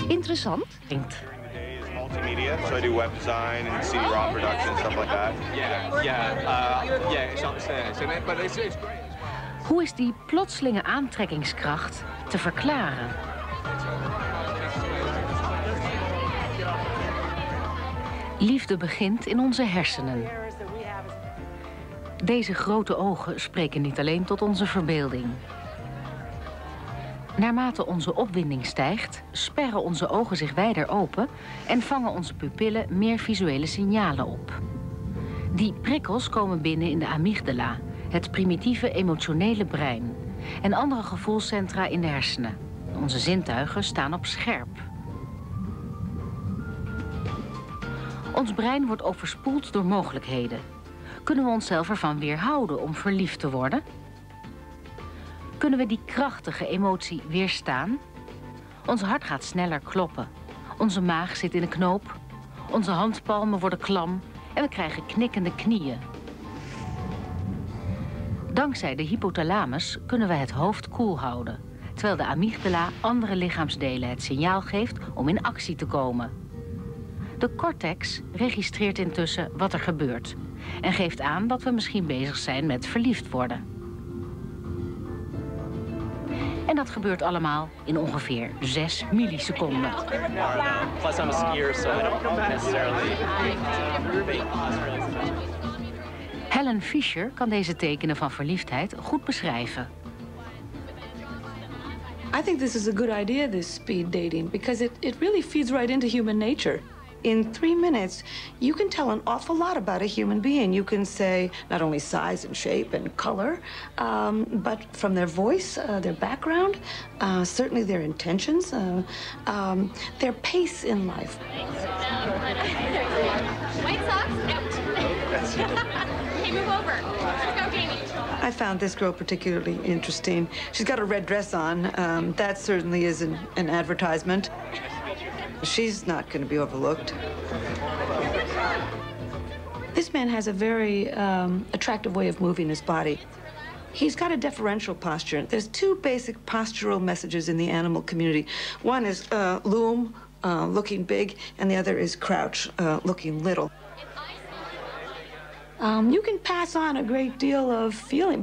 Interessant? Multimedia, so I do web design and CD-ROM production and stuff like that. It's not but it's great. Hoe is die plotselinge aantrekkingskracht te verklaren? Liefde begint in onze hersenen. Deze grote ogen spreken niet alleen tot onze verbeelding. Naarmate onze opwinding stijgt, sperren onze ogen zich wijder open en vangen onze pupillen meer visuele signalen op. Die prikkels komen binnen in de amygdala, het primitieve emotionele brein, en andere gevoelscentra in de hersenen. Onze zintuigen staan op scherp. Ons brein wordt overspoeld door mogelijkheden. Kunnen we onszelf ervan weerhouden om verliefd te worden? Kunnen we die krachtige emotie weerstaan? Ons hart gaat sneller kloppen. Onze maag zit in een knoop. Onze handpalmen worden klam en we krijgen knikkende knieën. Dankzij de hypothalamus kunnen we het hoofd koel houden, terwijl de amygdala andere lichaamsdelen het signaal geeft om in actie te komen. De cortex registreert intussen wat er gebeurt en geeft aan dat we misschien bezig zijn met verliefd worden. En dat gebeurt allemaal in ongeveer 6 milliseconden. Plus I'm a skier, so I don't necessarily. Helen Fisher kan deze tekenen van verliefdheid goed beschrijven. I think this is a good idea, this speed dating, because it really feeds right into human nature. In 3 minutes, you can tell an awful lot about a human being. You can say not only size and shape and color, but from their voice, their background, certainly their intentions, their pace in life. White socks out. Hey, move over. Let's go, Jamie. I found this girl particularly interesting. She's got a red dress on. That certainly is an advertisement. She's not going to be overlooked. This man has a very attractive way of moving his body. He's got a deferential posture. There's 2 basic postural messages in the animal community. One is loom, looking big, and the other is crouch, looking little. You can pass on a great deal of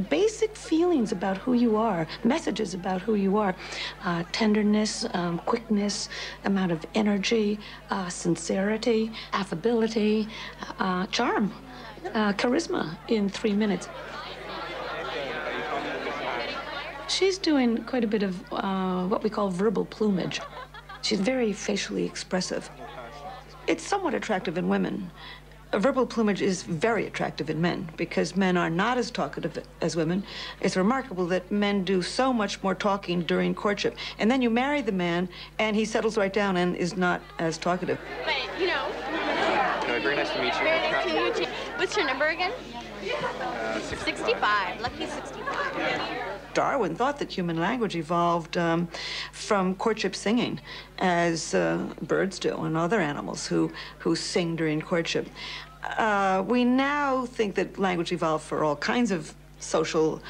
basic feelings about who you are, messages about who you are. Tenderness, quickness, amount of energy, sincerity, affability, charm, charisma in 3 minutes. She's doing quite a bit of what we call verbal plumage. She's very facially expressive. It's somewhat attractive in women. Verbal plumage is very attractive in men because men are not as talkative as women. It's remarkable that men do so much more talking during courtship. And then you marry the man and he settles right down and is not as talkative. But, you know. Very nice to meet you. Very nice to meet you. What's your number again? 65. Lucky 65. Darwin thought that human language evolved from courtship singing, as birds do and other animals who sing during courtship. We now think that language evolved for all kinds of social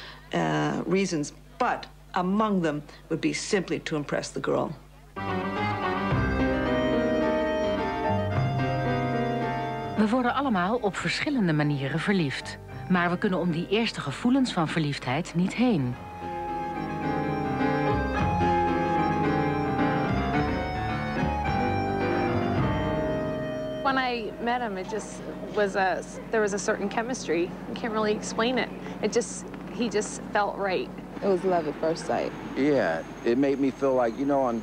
reasons, but among them would be simply to impress the girl. We worden allemaal op verschillende manieren verliefd. Maar we kunnen om die eerste gevoelens van verliefdheid niet heen. When I met him, it just was there was a certain chemistry. I can't really explain it. He just felt right. It was love at first sight. Yeah, it made me feel like, you know, on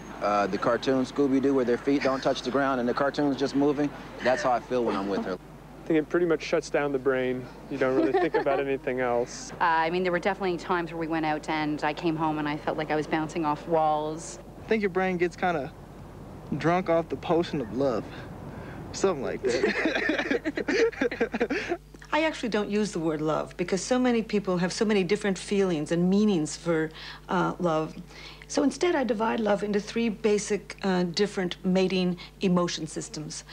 the cartoon Scooby-Doo where their feet don't touch the ground and the cartoon's just moving. That's how I feel when I'm with her. I think it pretty much shuts down the brain. You don't really think about anything else. I mean, there were definitely times where we went out and I came home and I felt like I was bouncing off walls. I think your brain gets kind of drunk off the potion of love. Something like that. I actually don't use the word love because so many people have so many different feelings and meanings for love. So instead, I divide love into three basic different mating emotion systems.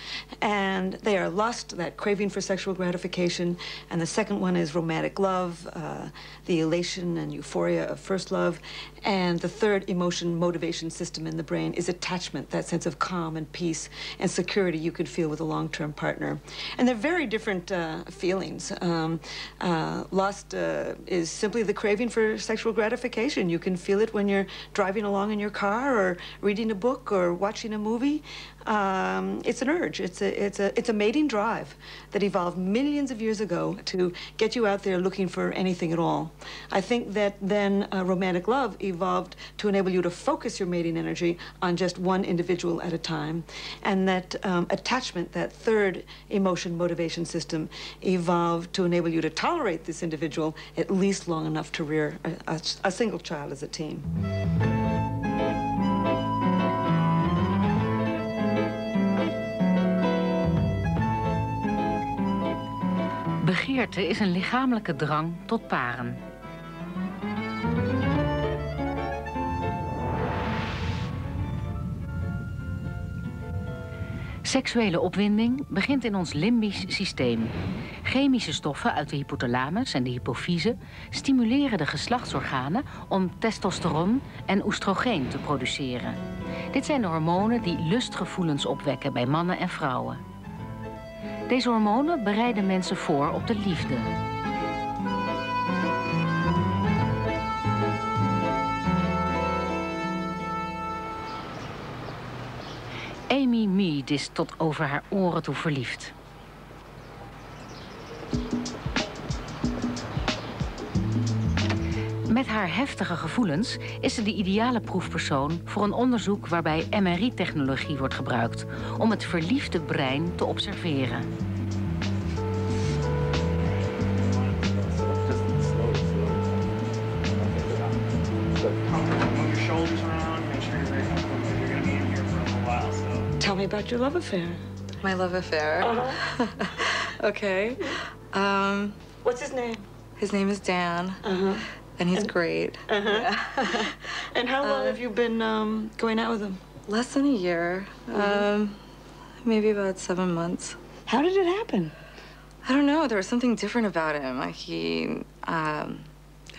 And they are lust, that craving for sexual gratification. And the second one is romantic love, the elation and euphoria of first love. And the third emotion motivation system in the brain is attachment, that sense of calm and peace and security you could feel with a long-term partner. And they're very different feelings. Lust is simply the craving for sexual gratification. You can feel it when you're driving along in your car or reading a book or watching a movie. It's an urge. It's a mating drive that evolved millions of years ago to get you out there looking for anything at all. I think that then romantic love evolved to enable you to focus your mating energy on just one individual at a time. And that attachment, that third emotion motivation system, evolved to enable you to tolerate this individual at least long enough to rear a single child as a team. Begeerte is een lichamelijke drang tot paren. Seksuele opwinding begint in ons limbisch systeem. Chemische stoffen uit de hypothalamus en de hypofyse stimuleren de geslachtsorganen om testosteron en oestrogeen te produceren. Dit zijn de hormonen die lustgevoelens opwekken bij mannen en vrouwen. Deze hormonen bereiden mensen voor op de liefde. Amy Mead is tot over haar oren toe verliefd. Met haar heftige gevoelens is ze de ideale proefpersoon voor een onderzoek waarbij MRI-technologie wordt gebruikt om het verliefde brein te observeren. Tell me about your love affair. My love affair? Okay. What's his name? His name is Dan. And he's great. Yeah. And how long have you been going out with him? Less than a year. Maybe about 7 months. How did it happen? I don't know. There was something different about him. It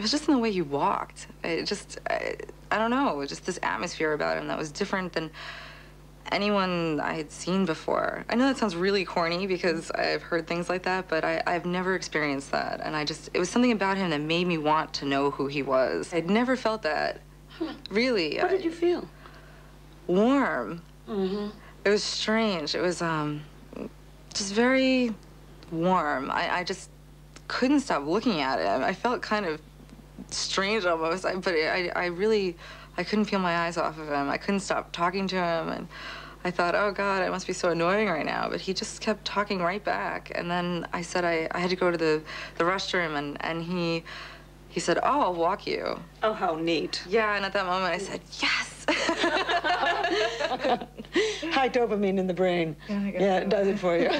was just in the way he walked. I don't know. Just this atmosphere about him that was different than anyone I had seen before. I know that sounds really corny because I've heard things like that, but I've never experienced that. And it was something about him that made me want to know who he was. I'd never felt that, really. What did you feel? Warm. It was strange. It was just very warm. I just couldn't stop looking at him. I felt kind of strange almost, but I couldn't peel my eyes off of him. I couldn't stop talking to him, and I thought, oh God, I must be so annoying right now. But he just kept talking right back. And then I said I had to go to the restroom, and he said, oh, I'll walk you. Oh, how neat. Yeah, and at that moment I said, yes. High dopamine in the brain. Yeah, it does it for you.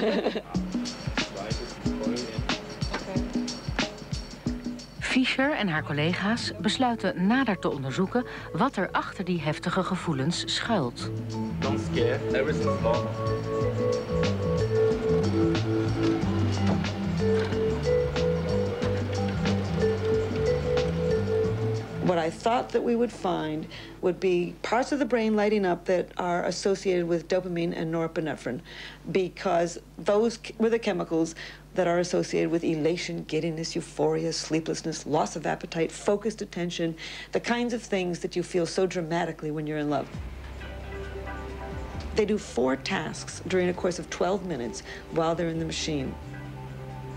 Fischer en haar collega's besluiten nader te onderzoeken wat er achter die heftige gevoelens schuilt. Don't scare. Everything's normal. What I thought that we would find would be parts of the brain lighting up that are associated with dopamine and norepinephrine, because those were the chemicals that are associated with elation, giddiness, euphoria, sleeplessness, loss of appetite, focused attention, the kinds of things that you feel so dramatically when you're in love. They do 4 tasks during a course of 12 minutes while they're in the machine.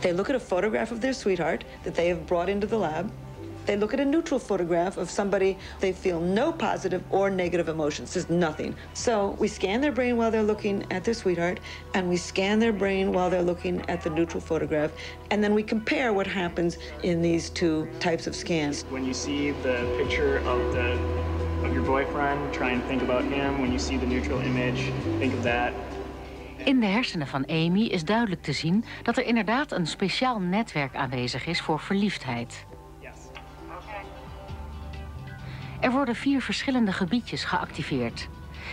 They look at a photograph of their sweetheart that they have brought into the lab. They look at a neutral photograph of somebody they feel no positive or negative emotions. There's nothing. So we scan their brain while they're looking at their sweetheart, and we scan their brain while they're looking at the neutral photograph, and then we compare what happens in these 2 types of scans. When you see the picture of your boyfriend, try and think about him. When you see the neutral image, think of that. In de hersenen van Amy is duidelijk te zien dat er inderdaad een speciaal netwerk aanwezig is voor verliefdheid. Er worden 4 verschillende gebiedjes geactiveerd.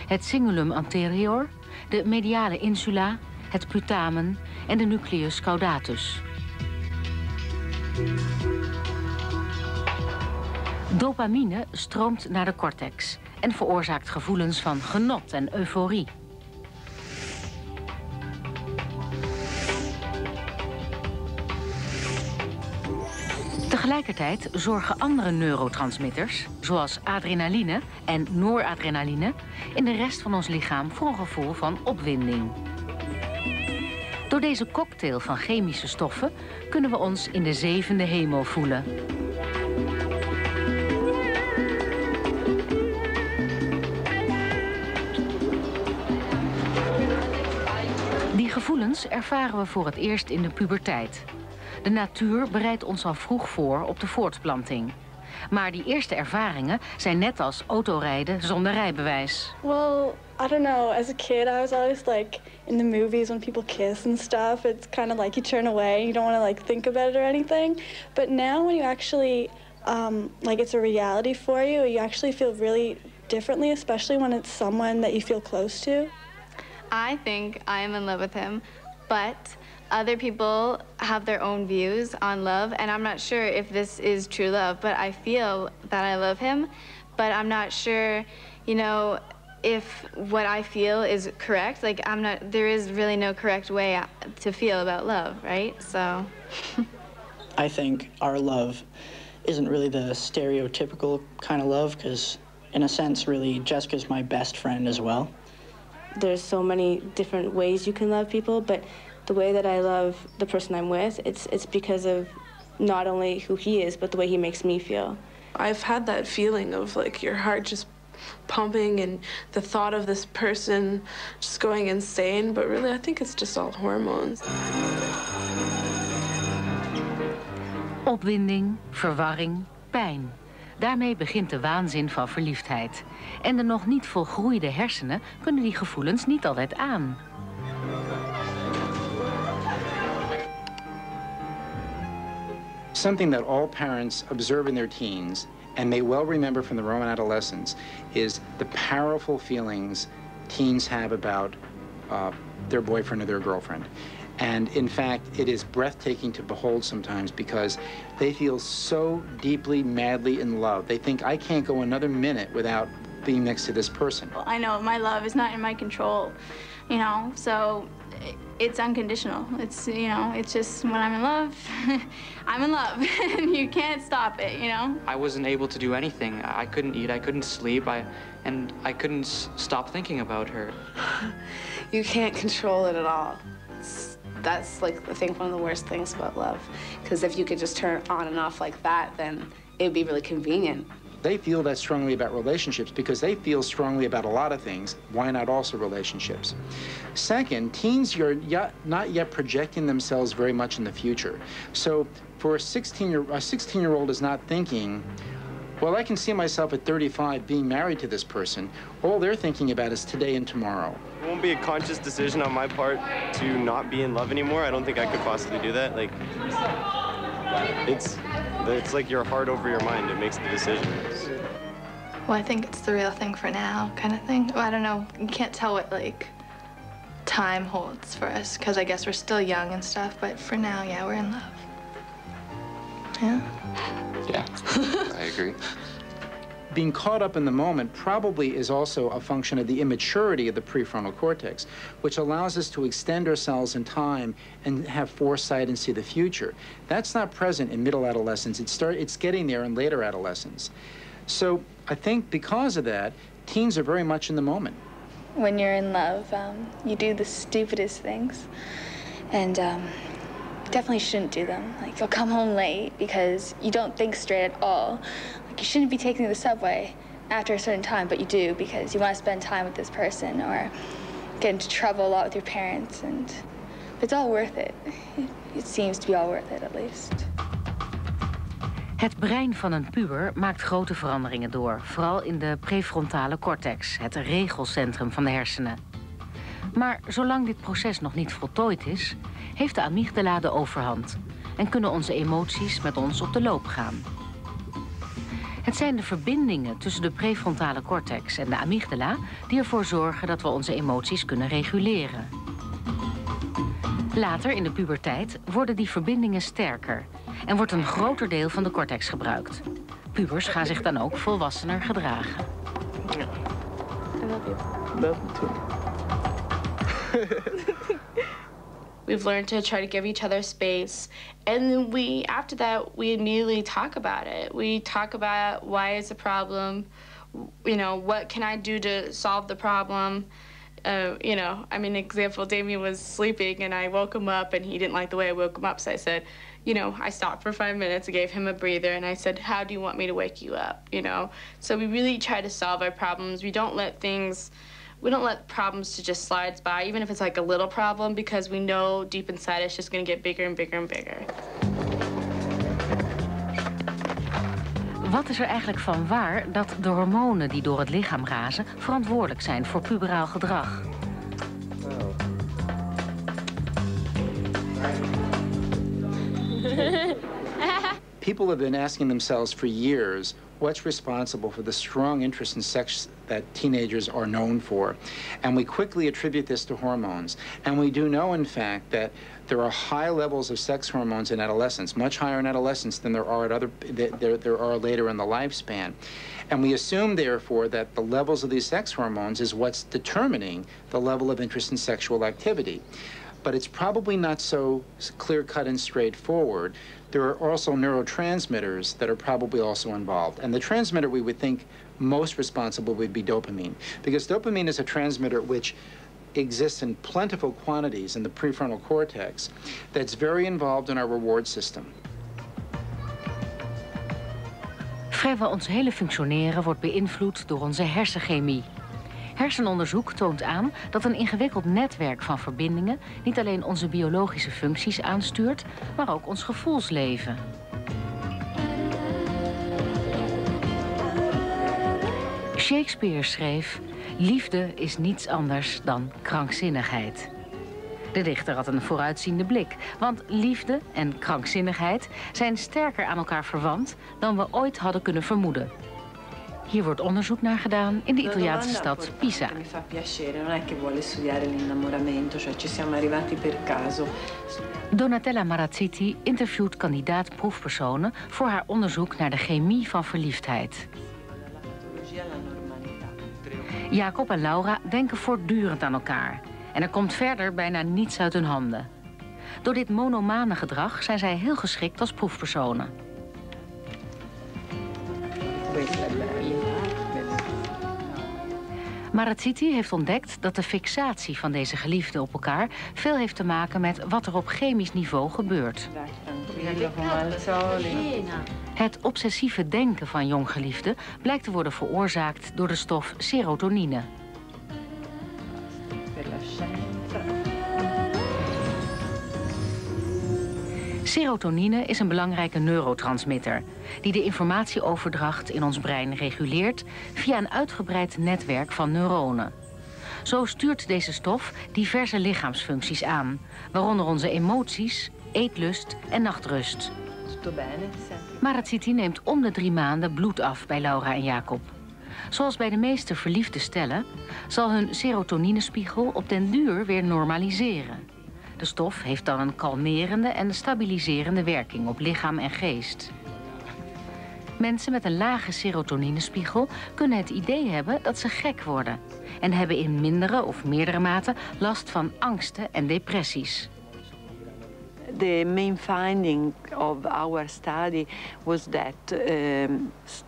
Het cingulum anterior, de mediale insula, het putamen en de nucleus caudatus. Dopamine stroomt naar de cortex en veroorzaakt gevoelens van genot en euforie. Tegelijkertijd zorgen andere neurotransmitters, zoals adrenaline en noradrenaline, in de rest van ons lichaam voor een gevoel van opwinding. Door deze cocktail van chemische stoffen kunnen we ons in de 7e hemel voelen. Die gevoelens ervaren we voor het eerst in de puberteit. De natuur bereidt ons al vroeg voor op de voortplanting. Maar die eerste ervaringen zijn net als autorijden zonder rijbewijs. Well, I don't know. As a kid, I was always like in the movies when people kiss and stuff. It's kind of like you turn away and you don't want to like think about it or anything. But now when you actually like it's a reality for you, you actually feel really differently, especially when it's someone that you feel close to. I think I am in love with him, but other people have their own views on love, and I'm not sure if this is true love, but I feel that I love him, but I'm not sure, you know, if what I feel is correct. Like, there is really no correct way to feel about love, right? So. I think our love isn't really the stereotypical kind of love, because in a sense, really, Jessica's my best friend as well. There's so many different ways you can love people, but the way that I love the person I'm with, it's because of not only who he is, but the way he makes me feel. I've had that feeling of like your heart just pumping and the thought of this person just going insane, but really I think it's just all hormones. Opwinding, verwarring, pijn. Daarmee begint de waanzin van verliefdheid. En de nog niet volgroeide hersenen kunnen die gevoelens niet altijd aan. Something that all parents observe in their teens and may well remember from the Roman adolescence is the powerful feelings teens have about their boyfriend or their girlfriend. And in fact, it is breathtaking to behold sometimes because they feel so deeply, madly in love. They think, I can't go another minute without being next to this person. I know my love is not in my control, you know, so it's unconditional. It's, you know, it's just when I'm in love, I'm in love, and you can't stop it, you know? I wasn't able to do anything. I couldn't eat, I couldn't sleep, and I couldn't stop thinking about her. You can't control it at all. That's like, I think, one of the worst things about love. Because if you could just turn it on and off like that, then it'd be really convenient. They feel that strongly about relationships because they feel strongly about a lot of things. Why not also relationships? Second, teens are not yet projecting themselves very much in the future. So for a 16-year-old is not thinking, well, I can see myself at 35 being married to this person. All they're thinking about is today and tomorrow. It won't be a conscious decision on my part to not be in love anymore. I don't think I could possibly do that. Like, it's like your heart over your mind. It makes the decision. Well, I think it's the real thing for now, kind of thing. Well, I don't know. You can't tell what, like, time holds for us, because I guess we're still young and stuff, but for now, yeah, we're in love. Yeah? Yeah, I agree. Being caught up in the moment probably is also a function of the immaturity of the prefrontal cortex, which allows us to extend ourselves in time and have foresight and see the future. That's not present in middle adolescence. It's getting there in later adolescence. So I think because of that, teens are very much in the moment. When you're in love, you do the stupidest things, and definitely shouldn't do them. Like, you'll come home late because you don't think straight at all. Like, you shouldn't be taking the subway after a certain time, but you do because you want to spend time with this person, or get into trouble a lot with your parents, and it's all worth it. It seems to be all worth it, at least. Het brein van een puber maakt grote veranderingen door, vooral in de prefrontale cortex, het regelcentrum van de hersenen. Maar zolang dit proces nog niet voltooid is, heeft de amygdala de overhand en kunnen onze emoties met ons op de loop gaan. Het zijn de verbindingen tussen de prefrontale cortex en de amygdala die ervoor zorgen dat we onze emoties kunnen reguleren. Later, in de puberteit, worden die verbindingen sterker en wordt een groter deel van de cortex gebruikt. Pubers gaan zich dan ook volwassener gedragen. I love you. Love you too. We've learned to try to give each other space. And then after that, we immediately talk about it. We talk about why it's a problem, you know, what can I do to solve the problem? You know, I mean, example, Damien was sleeping and I woke him up and he didn't like the way I woke him up. So I said, you know, I stopped for 5 minutes, I gave him a breather, and I said, how do you want me to wake you up, you know? So we really try to solve our problems. We don't let problems to just slide by, even if it's like a little problem, because we know deep inside it's just going to get bigger and bigger and bigger. Wat is er eigenlijk van waar dat de hormonen die door het lichaam razen verantwoordelijk zijn voor puberaal gedrag? People have been asking themselves for years what's responsible for the strong interest in sex that teenagers are known for. And we quickly attribute this to hormones. And we do know, in fact, that there are high levels of sex hormones in adolescence, much higher in adolescence than there are later in the lifespan. And we assume, therefore, that the levels of these sex hormones is what's determining the level of interest in sexual activity. But it's probably not so clear-cut and straightforward. There are also neurotransmitters that are probably also involved. And the transmitter we would think most responsible would be dopamine, because dopamine is a transmitter which exists in plentiful quantities in the prefrontal cortex that's very involved in our reward system. Vrijwel ons hele functioneren wordt beïnvloed door onze hersenchemie. Hersenonderzoek toont aan dat een ingewikkeld netwerk van verbindingen niet alleen onze biologische functies aanstuurt, maar ook ons gevoelsleven. Shakespeare schreef: liefde is niets anders dan krankzinnigheid. De dichter had een vooruitziende blik, want liefde en krankzinnigheid zijn sterker aan elkaar verwant dan we ooit hadden kunnen vermoeden. Hier wordt onderzoek naar gedaan in de Italiaanse stad Pisa. Mi fa piacere, non è che vuole studiare l'innamoramento, cioè ci siamo arrivati per caso. Donatella Marazziti interviewt kandidaat-proefpersonen voor haar onderzoek naar de chemie van verliefdheid. Jacob en Laura denken voortdurend aan elkaar. En er komt verder bijna niets uit hun handen. Door dit monomane gedrag zijn zij heel geschikt als proefpersonen. Marazziti heeft ontdekt dat de fixatie van deze geliefden op elkaar veel heeft te maken met wat er op chemisch niveau gebeurt. Het obsessieve denken van jonggeliefden blijkt te worden veroorzaakt door de stof serotonine. Serotonine is een belangrijke neurotransmitter die de informatieoverdracht in ons brein reguleert via een uitgebreid netwerk van neuronen. Zo stuurt deze stof diverse lichaamsfuncties aan, waaronder onze emoties, eetlust en nachtrust. Marazziti neemt om de 3 maanden bloed af bij Laura en Jacob. Zoals bij de meeste verliefde stellen zal hun serotoninespiegel op den duur weer normaliseren. De stof heeft dan een kalmerende en stabiliserende werking op lichaam en geest. Mensen met een lage serotoninespiegel kunnen het idee hebben dat ze gek worden en hebben in mindere of meerdere mate last van angsten en depressies. The main finding of our study was that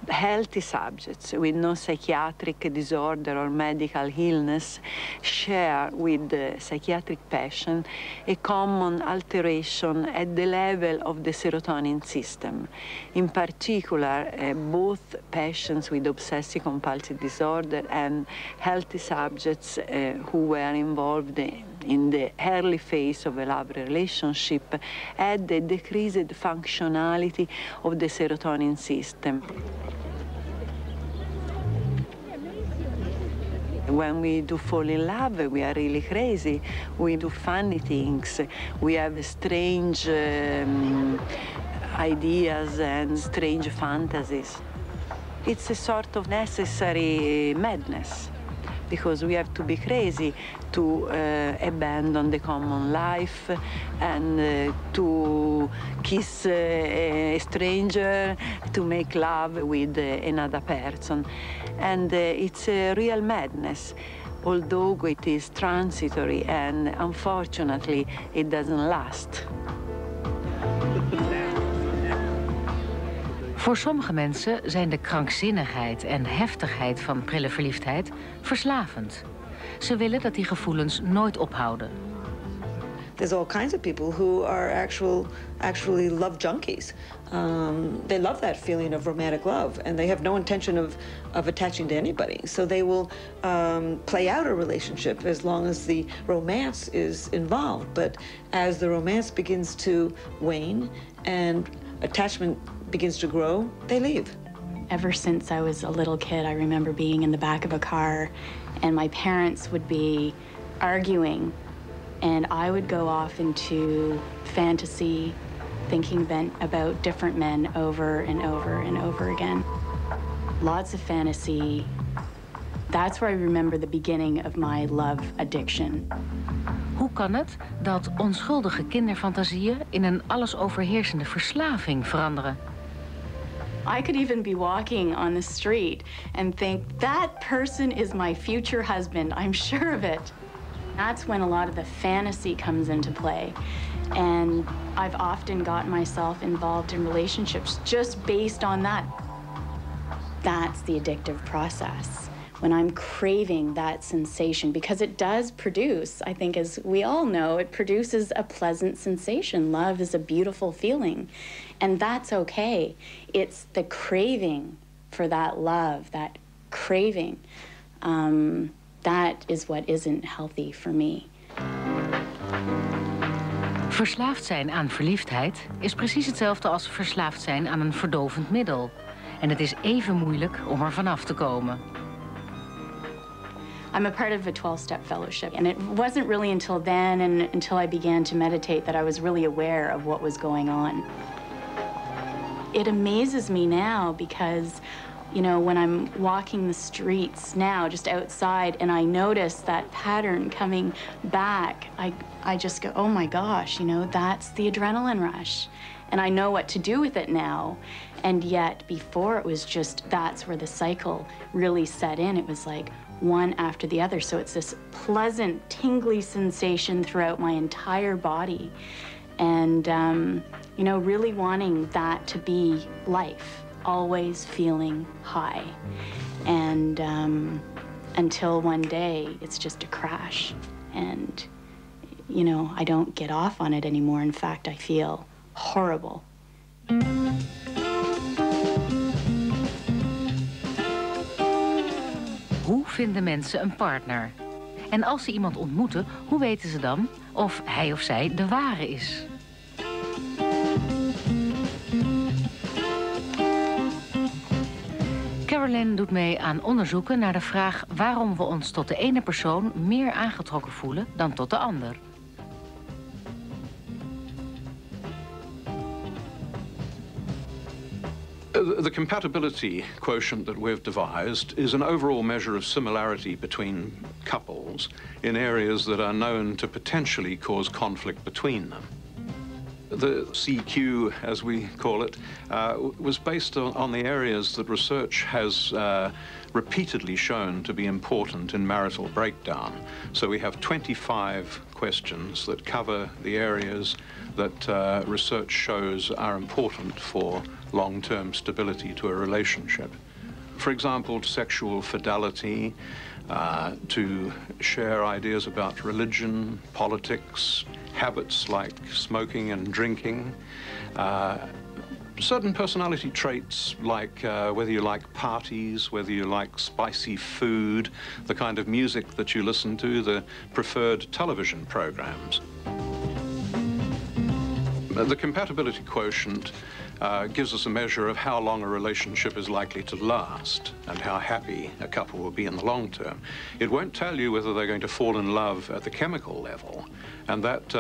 healthy subjects with no psychiatric disorder or medical illness share with the psychiatric patient a common alteration at the level of the serotonin system. In particular, both patients with obsessive-compulsive disorder and healthy subjects who were involved in the early phase of a love relationship had the decreased functionality of the serotonin system. When we do fall in love, we are really crazy. We do funny things. We have strange ideas and strange fantasies. It's a sort of necessary madness, because we have to be crazy to abandon the common life and to kiss a stranger, to make love with another person. And it's a real madness, although it is transitory and unfortunately it doesn't last. Voor sommige mensen zijn de krankzinnigheid en heftigheid van prille verliefdheid verslavend. Ze willen dat die gevoelens nooit ophouden. There's all kinds of people who are actually love junkies. They love that feeling of romantic love, and they have no intention of attaching to anybody. So they will play out a relationship as long as the romance is involved. But as the romance begins to wane and attachment begins to grow, they leave. Ever since I was a little kid, I remember being in the back of a car and my parents would be arguing and I would go off into fantasy, thinking about different men over and over and over again. Lots of fantasy. That's where I remember the beginning of my love addiction. Hoe kan het dat onschuldige kinderfantasieën in een allesoverheersende verslaving veranderen? I could even be walking on the street and think, that person is my future husband, I'm sure of it. That's when a lot of the fantasy comes into play. And I've often gotten myself involved in relationships just based on that. That's the addictive process. When I'm craving that sensation, because it does produce, I think as we all know, it produces a pleasant sensation. Love is a beautiful feeling, and that's okay. It's the craving for that love, that craving, that is what isn't healthy for me. Verslaafd zijn aan verliefdheid is precies hetzelfde als verslaafd zijn aan een verdovend middel. En het is even moeilijk om er vanaf te komen. I'm a part of a 12-step fellowship, and it wasn't really until then and until I began to meditate that I was really aware of what was going on. It amazes me now because, you know, when I'm walking the streets now, just outside, and I notice that pattern coming back, I just go, oh my gosh, you know, that's the adrenaline rush. And I know what to do with it now. And yet, before it was just, that's where the cycle really set in. It was like one after the other. So it's this pleasant, tingly sensation throughout my entire body. And, you know, really wanting that to be life, always feeling high. And until one day, it's just a crash. And, you know, I don't get off on it anymore. In fact, I feel horrible. Hoe vinden mensen een partner? En als ze iemand ontmoeten, hoe weten ze dan of hij of zij de ware is? Carolyn doet mee aan onderzoeken naar de vraag waarom we ons tot de ene persoon meer aangetrokken voelen dan tot de ander. The compatibility quotient that we've devised is an overall measure of similarity between couples in areas that are known to potentially cause conflict between them. The CQ, as we call it, was based on the areas that research has repeatedly shown to be important in marital breakdown. So we have 25 questions that cover the areas that research shows are important for long-term stability to a relationship. For example, sexual fidelity, to share ideas about religion, politics, habits like smoking and drinking, certain personality traits like whether you like parties, whether you like spicy food, the kind of music that you listen to, the preferred television programs. The compatibility quotient gives us a measure of how long a relationship is likely to last and how happy a couple will be in the long term. It won't tell you whether they're going to fall in love at the chemical level, and that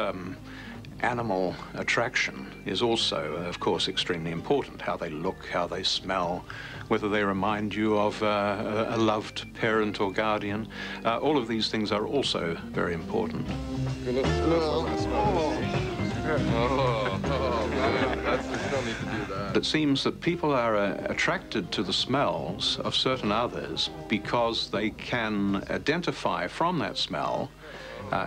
animal attraction is also, of course, extremely important. How they look, how they smell, whether they remind you of a loved parent or guardian. All of these things are also very important. It seems that people are attracted to the smells of certain others because they can identify from that smell,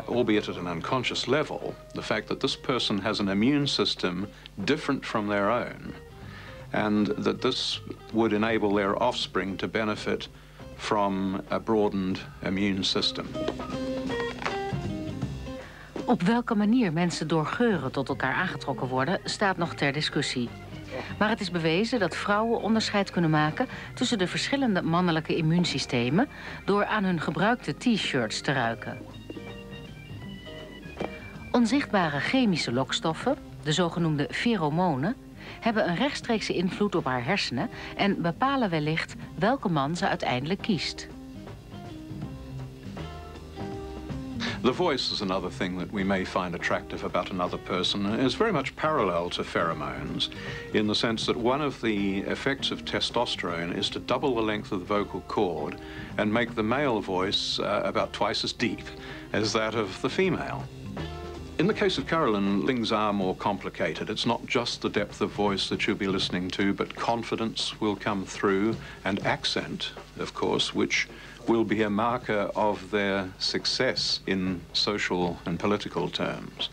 albeit at an unconscious level, the fact that this person has an immune system different from their own, and that this would enable their offspring to benefit from a broadened immune system. Op welke manier mensen door geuren tot elkaar aangetrokken worden, staat nog ter discussie. Maar het is bewezen dat vrouwen onderscheid kunnen maken tussen de verschillende mannelijke immuunsystemen door aan hun gebruikte t-shirts te ruiken. Onzichtbare chemische lokstoffen, de zogenoemde feromonen, hebben een rechtstreekse invloed op haar hersenen en bepalen wellicht welke man ze uiteindelijk kiest. The voice is another thing that we may find attractive about another person, and is very much parallel to pheromones in the sense that one of the effects of testosterone is to double the length of the vocal cord and make the male voice about twice as deep as that of the female. In the case of Carolyn, things are more complicated. It's not just the depth of voice that you'll be listening to, but confidence will come through, and accent, of course, which will be a marker of their success in social and political terms.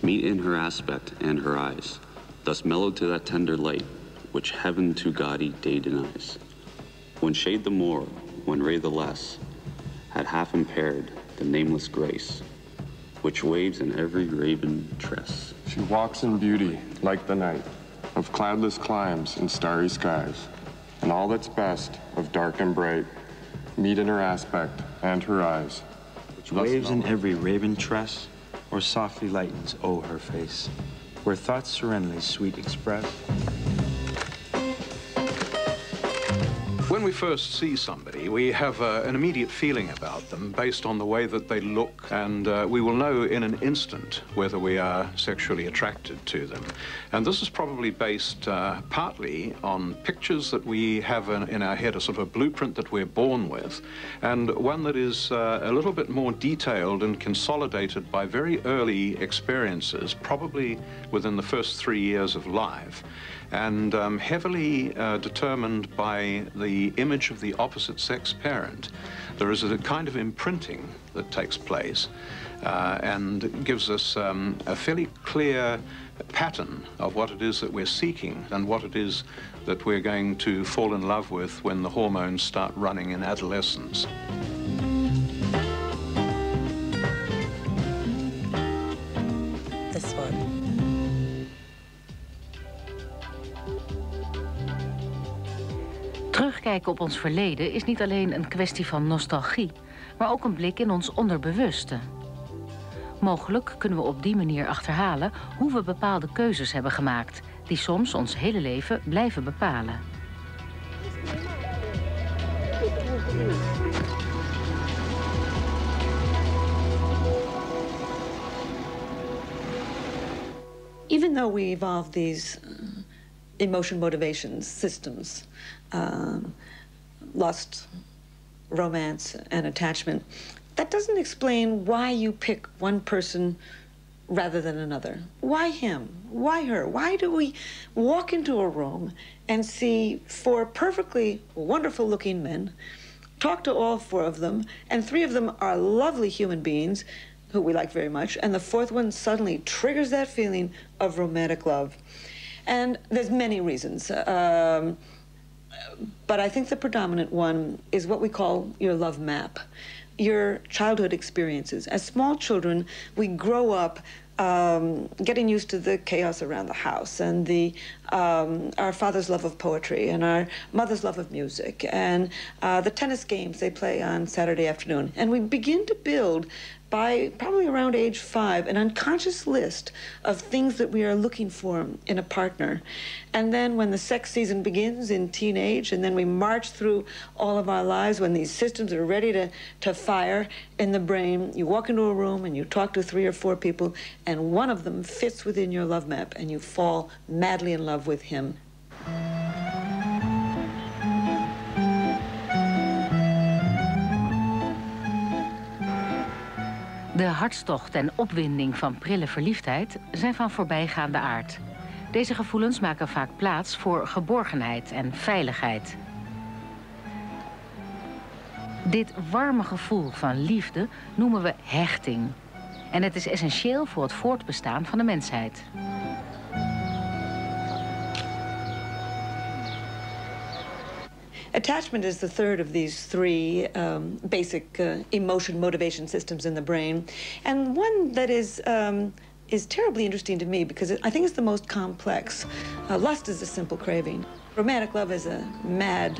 Meet in her aspect and her eyes, thus mellowed to that tender light, which heaven to gaudy day denies. When shade the more, when ray the less, had half impaired the nameless grace, which waves in every raven tress. She walks in beauty like the night, of cloudless climes and starry skies, and all that's best of dark and bright, meet in her aspect and her eyes. Which waves in every raven tress, or softly lightens, oh, her face, where thoughts serenely sweet express. When we first see somebody, we have an immediate feeling about them based on the way that they look, and we will know in an instant whether we are sexually attracted to them. And this is probably based partly on pictures that we have in our head, a sort of a blueprint that we're born with, and one that is a little bit more detailed and consolidated by very early experiences, probably within the first 3 years of life, and heavily determined by the image of the opposite sex parent. There is a kind of imprinting that takes place and gives us a fairly clear pattern of what it is that we're seeking and what it is that we're going to fall in love with when the hormones start running in adolescence. This one. Terugkijken op ons verleden is niet alleen een kwestie van nostalgie, maar ook een blik in ons onderbewuste. Mogelijk kunnen we op die manier achterhalen hoe we bepaalde keuzes hebben gemaakt, die soms ons hele leven blijven bepalen. Even though we evolved these emotion motivation systems, lust, romance, and attachment, that doesn't explain why you pick one person rather than another. Why him? Why her? Why do we walk into a room and see 4 perfectly wonderful looking men, talk to all 4 of them, and 3 of them are lovely human beings who we like very much, and the 4th one suddenly triggers that feeling of romantic love? And there's many reasons, but I think the predominant one is what we call your love map, your childhood experiences. As small children, we grow up getting used to the chaos around the house and our father's love of poetry and our mother's love of music and the tennis games they play on Saturday afternoon. And we begin to build by probably around age 5, an unconscious list of things that we are looking for in a partner. And then when the sex season begins in teenage, and then we march through all of our lives when these systems are ready to fire in the brain, you walk into a room and you talk to 3 or 4 people, and one of them fits within your love map, and you fall madly in love with him. De hartstocht en opwinding van prille verliefdheid zijn van voorbijgaande aard. Deze gevoelens maken vaak plaats voor geborgenheid en veiligheid. Dit warme gevoel van liefde noemen we hechting. En het is essentieel voor het voortbestaan van de mensheid. Attachment is the third of these 3 basic emotion motivation systems in the brain, and one that is terribly interesting to me because I think it's the most complex. Lust is a simple craving. Romantic love is a mad,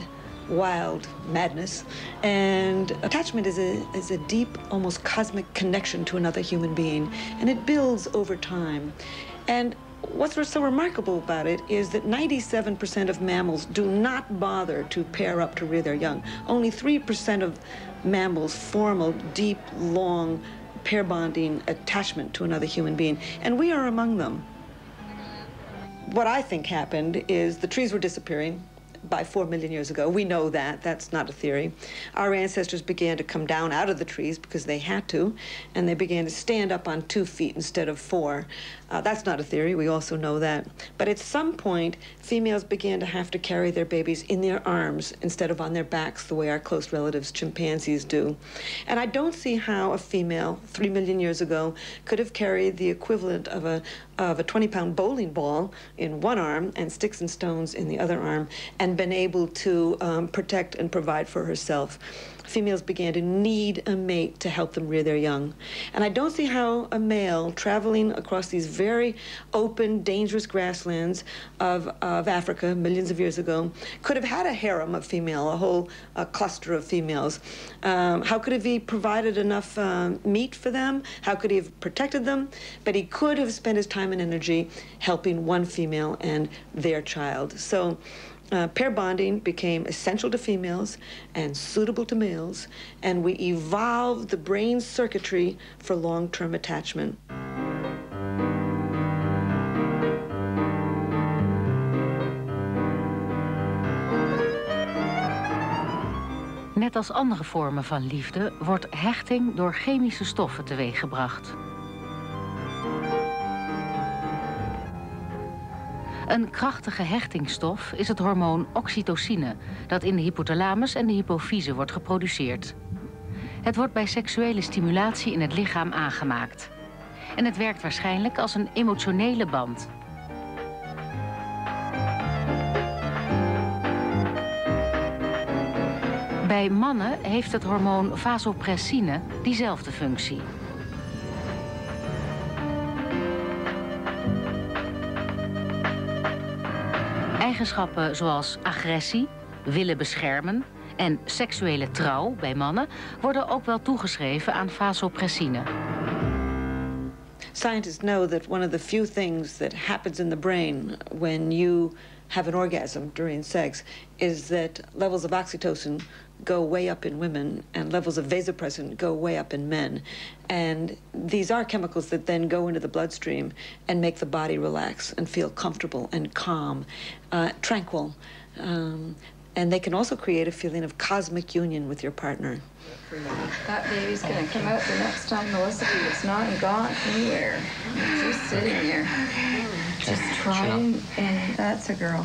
wild madness, and attachment is a deep, almost cosmic connection to another human being, and it builds over time. And what's so remarkable about it is that 97% of mammals do not bother to pair up to rear their young. Only 3% of mammals form a deep, long, pair bonding attachment to another human being, and we are among them. What I think happened is the trees were disappearing by 4 million years ago. We know that. That's not a theory. Our ancestors began to come down out of the trees because they had to, and they began to stand up on 2 feet instead of 4. That's not a theory. We also know that. But at some point, females began to have to carry their babies in their arms instead of on their backs the way our close relatives chimpanzees do. And I don't see how a female 3 million years ago could have carried the equivalent of a 20-pound bowling ball in one arm and sticks and stones in the other arm and been able to protect and provide for herself. Females began to need a mate to help them rear their young. And I don't see how a male traveling across these very open, dangerous grasslands of Africa millions of years ago could have had a harem of female, a whole cluster of females. How could have he provided enough meat for them? How could he have protected them? But he could have spent his time and energy helping one female and their child. So pair bonding became essential to females and suitable to males, and we evolved the brain circuitry for long-term attachment. Net als andere vormen van liefde wordt hechting door chemische stoffen teweeggebracht. Een krachtige hechtingsstof is het hormoon oxytocine, dat in de hypothalamus en de hypofyse wordt geproduceerd. Het wordt bij seksuele stimulatie in het lichaam aangemaakt. En het werkt waarschijnlijk als een emotionele band. Bij mannen heeft het hormoon vasopressine diezelfde functie. Eigenschappen zoals agressie, willen beschermen en seksuele trouw bij mannen worden ook wel toegeschreven aan vasopressine. Scientists know that one of the few things that happens in the brain when you have an orgasm during sex is that levels of oxytocin go way up in women and levels of vasopressin go way up in men. And these are chemicals that then go into the bloodstream and make the body relax and feel comfortable and calm, tranquil. And they can also create a feeling of cosmic union with your partner. That baby's gonna come out the next time Melissa is not gone anywhere. It's just sitting there. Just trying, and that's a girl.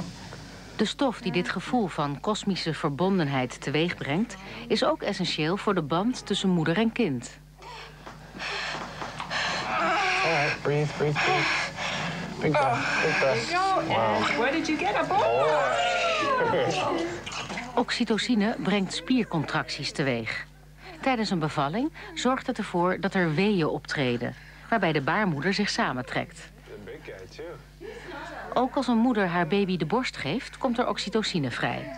De stof die dit gevoel van kosmische verbondenheid teweegbrengt, is ook essentieel voor de band tussen moeder en kind. Alright, breathe, breathe, breathe. Big breath, big breath. Wow. What did you get? A boy? Oxytocine brengt spiercontracties teweeg. Tijdens een bevalling zorgt het ervoor dat er weeën optreden, waarbij de baarmoeder zich samentrekt. Ook als een moeder haar baby de borst geeft, komt er oxytocine vrij.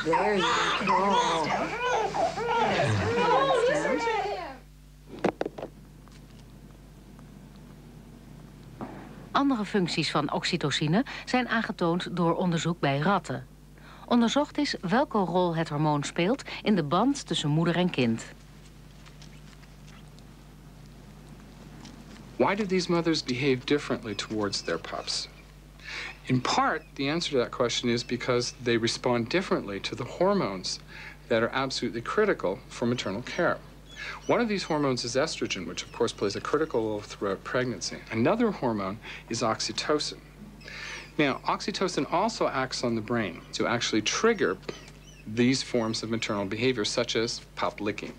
There you go. Andere functies van oxytocine zijn aangetoond door onderzoek bij ratten. Onderzocht is welke rol het hormoon speelt in de band tussen moeder en kind. Why do these mothers behave differently towards their pups? In part, the answer to that question is because they respond differently to the hormones that are absolutely critical for maternal care. One of these hormones is estrogen, which of course plays a critical role throughout pregnancy. Another hormone is oxytocin. Now, oxytocin also acts on the brain to actually trigger these forms of maternal behavior, such as pup licking.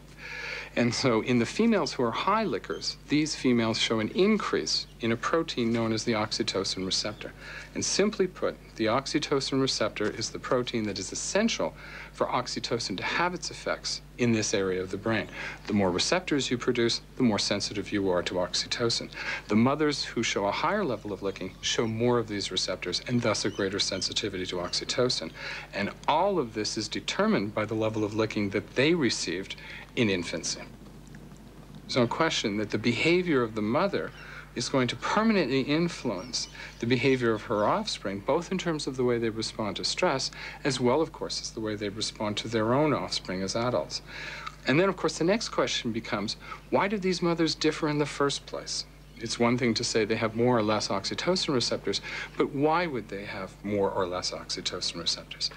And so in the females who are high lickers, these females show an increase in a protein known as the oxytocin receptor. And simply put, the oxytocin receptor is the protein that is essential for oxytocin to have its effects in this area of the brain. The more receptors you produce, the more sensitive you are to oxytocin. The mothers who show a higher level of licking show more of these receptors and thus a greater sensitivity to oxytocin. And all of this is determined by the level of licking that they received in infancy. There's no question that the behavior of the mother is going to permanently influence the behavior of her offspring, both in terms of the way they respond to stress, as well, of course, as the way they respond to their own offspring as adults. And then, of course, the next question becomes, why do these mothers differ in the first place? It's one thing to say they have more or less oxytocin receptors, but why would they have more or less oxytocin receptors?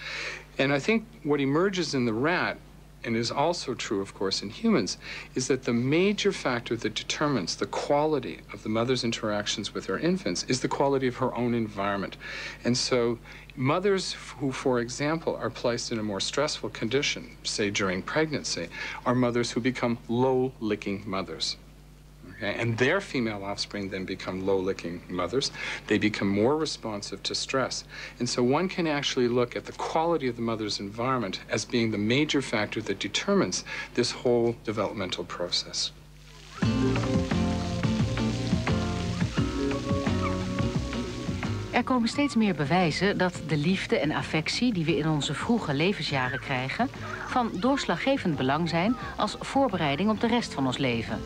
And I think what emerges in the rat, and is also true, of course, in humans, is that the major factor that determines the quality of the mother's interactions with her infants is the quality of her own environment. And so mothers who, for example, are placed in a more stressful condition, say during pregnancy, are mothers who become low-licking mothers. Okay? And their female offspring then become low-licking mothers. They become more responsive to stress. And so one can actually look at the quality of the mother's environment as being the major factor that determines this whole developmental process. Er komen steeds meer bewijzen dat de liefde en affectie die we in onze vroege levensjaren krijgen van doorslaggevend belang zijn als voorbereiding op de rest van ons leven.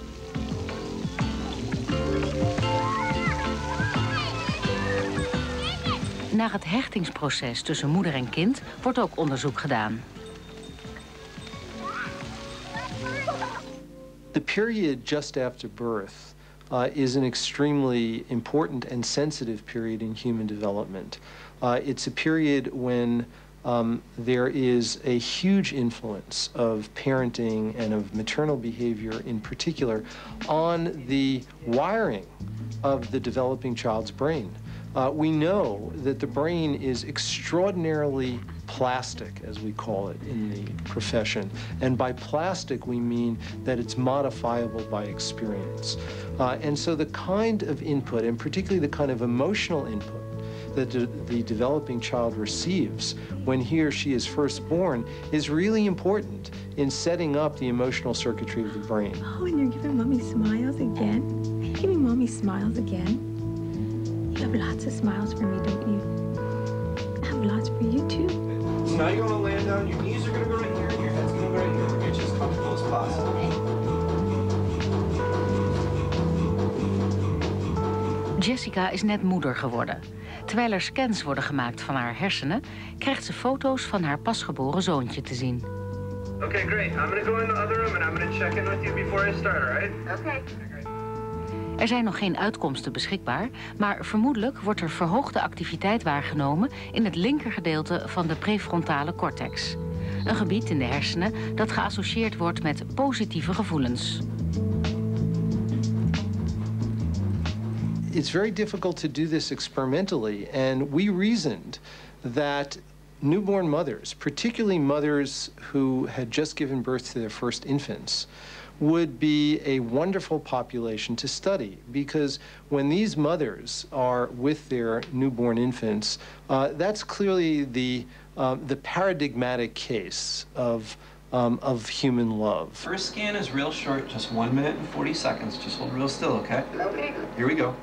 Naar het hechtingsproces tussen moeder en kind wordt ook onderzoek gedaan. The period just after birth is an extremely important and sensitive period in human development. It's a period when there is a huge influence of parenting and of maternal behavior in particular on the wiring of the developing child's brain. We know that the brain is extraordinarily plastic, as we call it in the profession. And by plastic, we mean that it's modifiable by experience. And so the kind of input, and particularly the kind of emotional input that the developing child receives when he or she is first born is really important in setting up the emotional circuitry of the brain. Oh, and you're giving Mommy smiles again? Are you giving Mommy smiles again? You have lots of smiles for me, don't you? I have lots for you, too. So now you're going to land down, your knees are going to go right here, and your head's going to go right here. We're going to get you as comfortable as possible. Jessica is net moeder geworden. Terwijl er scans worden gemaakt van haar hersenen, krijgt ze foto's van haar pasgeboren zoontje te zien. Okay, great. I'm going to go in the other room and I'm going to check in with you before I start, all right? Okay. Er zijn nog geen uitkomsten beschikbaar, maar vermoedelijk wordt er verhoogde activiteit waargenomen in het linkergedeelte van de prefrontale cortex. Een gebied in de hersenen dat geassocieerd wordt met positieve gevoelens. It's very difficult to do this experimentally, and we reasoned that newborn mothers, particularly mothers who had just given birth to their first infants, would be a wonderful population to study, because when these mothers are with their newborn infants, that's clearly the paradigmatic case of human love. First scan is real short, just 1 minute and 40 seconds. Just hold real still, okay? Okay. Here we go.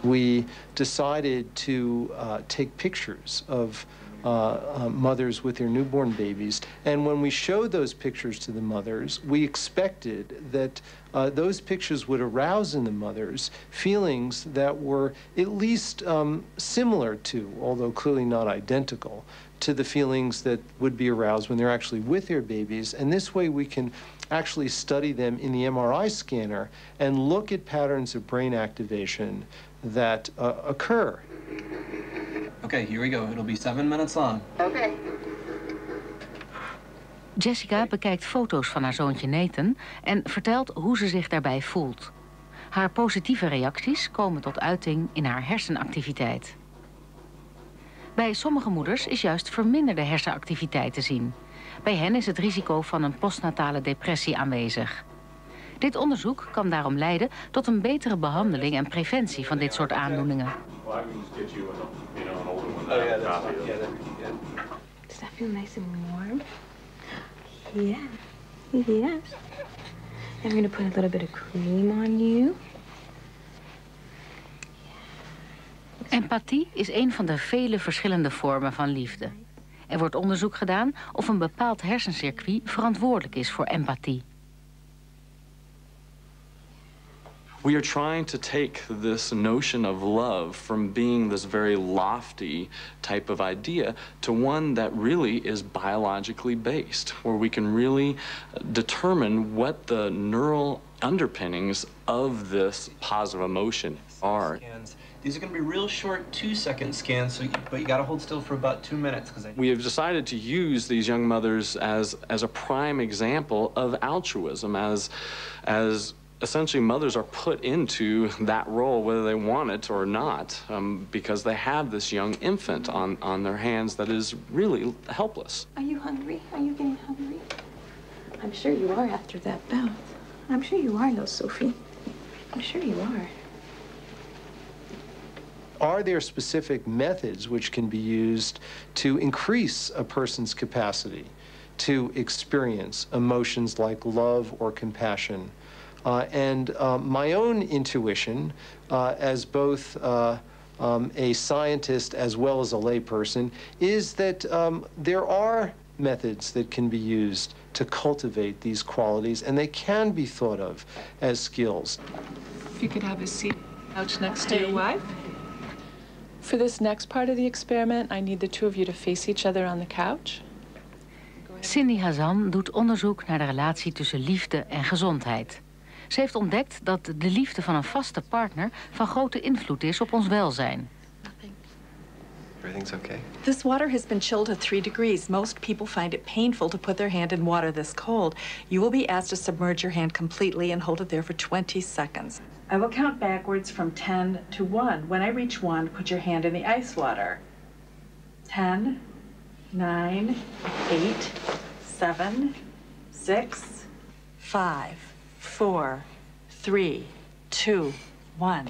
We decided to take pictures of mothers with their newborn babies. And when we showed those pictures to the mothers, we expected that those pictures would arouse in the mothers feelings that were at least similar to, although clearly not identical, to the feelings that would be aroused when they're actually with their babies. And this way we can actually study them in the MRI scanner and look at patterns of brain activation that occur. Okay, here we go. It'll be 7 minutes long. Okay. Jessica bekijkt foto's van haar zoontje Nathan en vertelt hoe ze zich daarbij voelt. Haar positieve reacties komen tot uiting in haar hersenactiviteit. Bij sommige moeders is juist verminderde hersenactiviteit te zien. Bij hen is het risico van een postnatale depressie aanwezig. Dit onderzoek kan daarom leiden tot een betere behandeling en preventie van dit soort aandoeningen. Does that feel nice and warm? Yeah. Yes. I'm going to put a little bit of cream on you. Empathie is een van de vele verschillende vormen van liefde. Er wordt onderzoek gedaan of een bepaald hersencircuit verantwoordelijk is voor empathie. We are trying to take this notion of love from being this very lofty type of idea to one that really is biologically based, where we can really determine what the neural underpinnings of this positive emotion are. These are going to be real short 2-second scans, but you got to hold still for about 2 minutes. We have decided to use these young mothers as a prime example of altruism, as essentially mothers are put into that role whether they want it or not, because they have this young infant on their hands that is really helpless. Are you hungry? Are you getting hungry? I'm sure you are after that bath. I'm sure you are, though, Sophie. I'm sure you are. Are there specific methods which can be used to increase a person's capacity to experience emotions like love or compassion? My own intuition, as both a scientist as well as a layperson, is that there are methods that can be used to cultivate these qualities, and they can be thought of as skills. If you could have a seat couch next to your wife. For this next part of the experiment, I need the two of you to face each other on the couch. Cindy Hazan doet onderzoek naar de relatie tussen liefde en gezondheid. Ze heeft ontdekt dat de liefde van een vaste partner van grote invloed is op ons welzijn. Everything's okay. This water has been chilled at 3 degrees. Most people find it painful to put their hand in water this cold. You will be asked to submerge your hand completely and hold it there for 20 seconds. I will count backwards from 10 to 1. When I reach 1, put your hand in the ice water. 10, 9, 8, 7, 6, 5, 4, 3, 2, 1.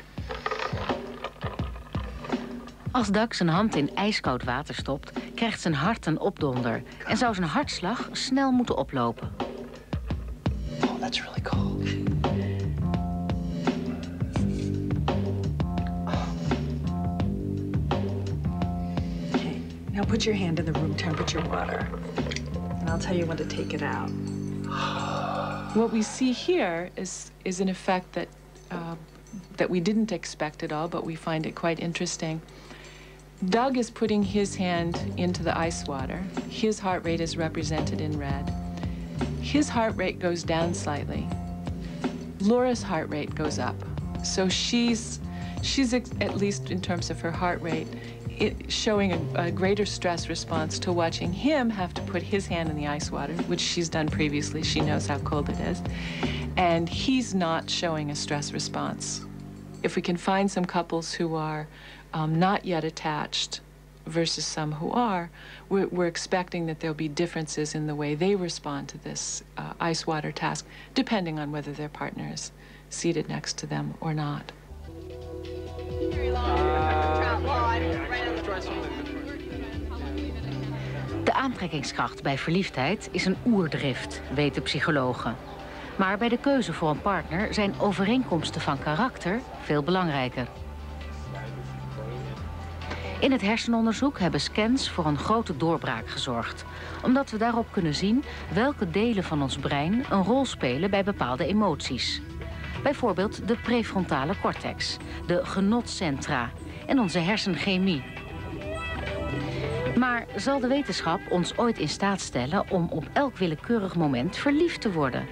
Als Doug zijn hand in ijskoud water stopt, krijgt zijn hart een opdonder en zou zijn hartslag snel moeten oplopen. Oh, that's really cold. Okay, now put your hand in the room temperature water, and I'll tell you when to take it out. What we see here is an effect that we didn't expect at all, but we find it quite interesting. Doug is putting his hand into the ice water. His heart rate is represented in red. His heart rate goes down slightly. Laura's heart rate goes up. So she's at least in terms of her heart rate, showing a greater stress response to watching him have to put his hand in the ice water, which she's done previously. She knows how cold it is. And he's not showing a stress response. If we can find some couples who are not yet attached versus some who are, we're expecting that there'll be differences in the way they respond to this ice water task, depending on whether their partner is seated next to them or not. De aantrekkingskracht bij verliefdheid is een oerdrift, weten psychologen. Maar bij de keuze voor een partner zijn overeenkomsten van karakter veel belangrijker. In het hersenonderzoek hebben scans voor een grote doorbraak gezorgd, omdat we daarop kunnen zien welke delen van ons brein een rol spelen bij bepaalde emoties. Bijvoorbeeld de prefrontale cortex, de genotcentra en onze hersenchemie. Maar zal de wetenschap ons ooit in staat stellen om op elk willekeurig moment verliefd te worden?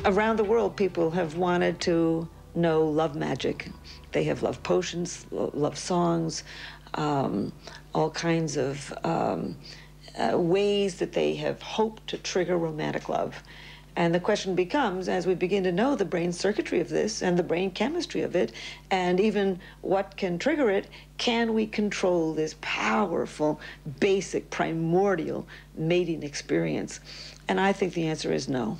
Around the world, people have wanted to know love magic. They have love potions, love songs, all kinds of ways that they have hoped to trigger romantic love. And the question becomes, as we begin to know the brain circuitry of this and the brain chemistry of it, and even what can trigger it, can we control this powerful, basic, primordial mating experience? And I think the answer is no.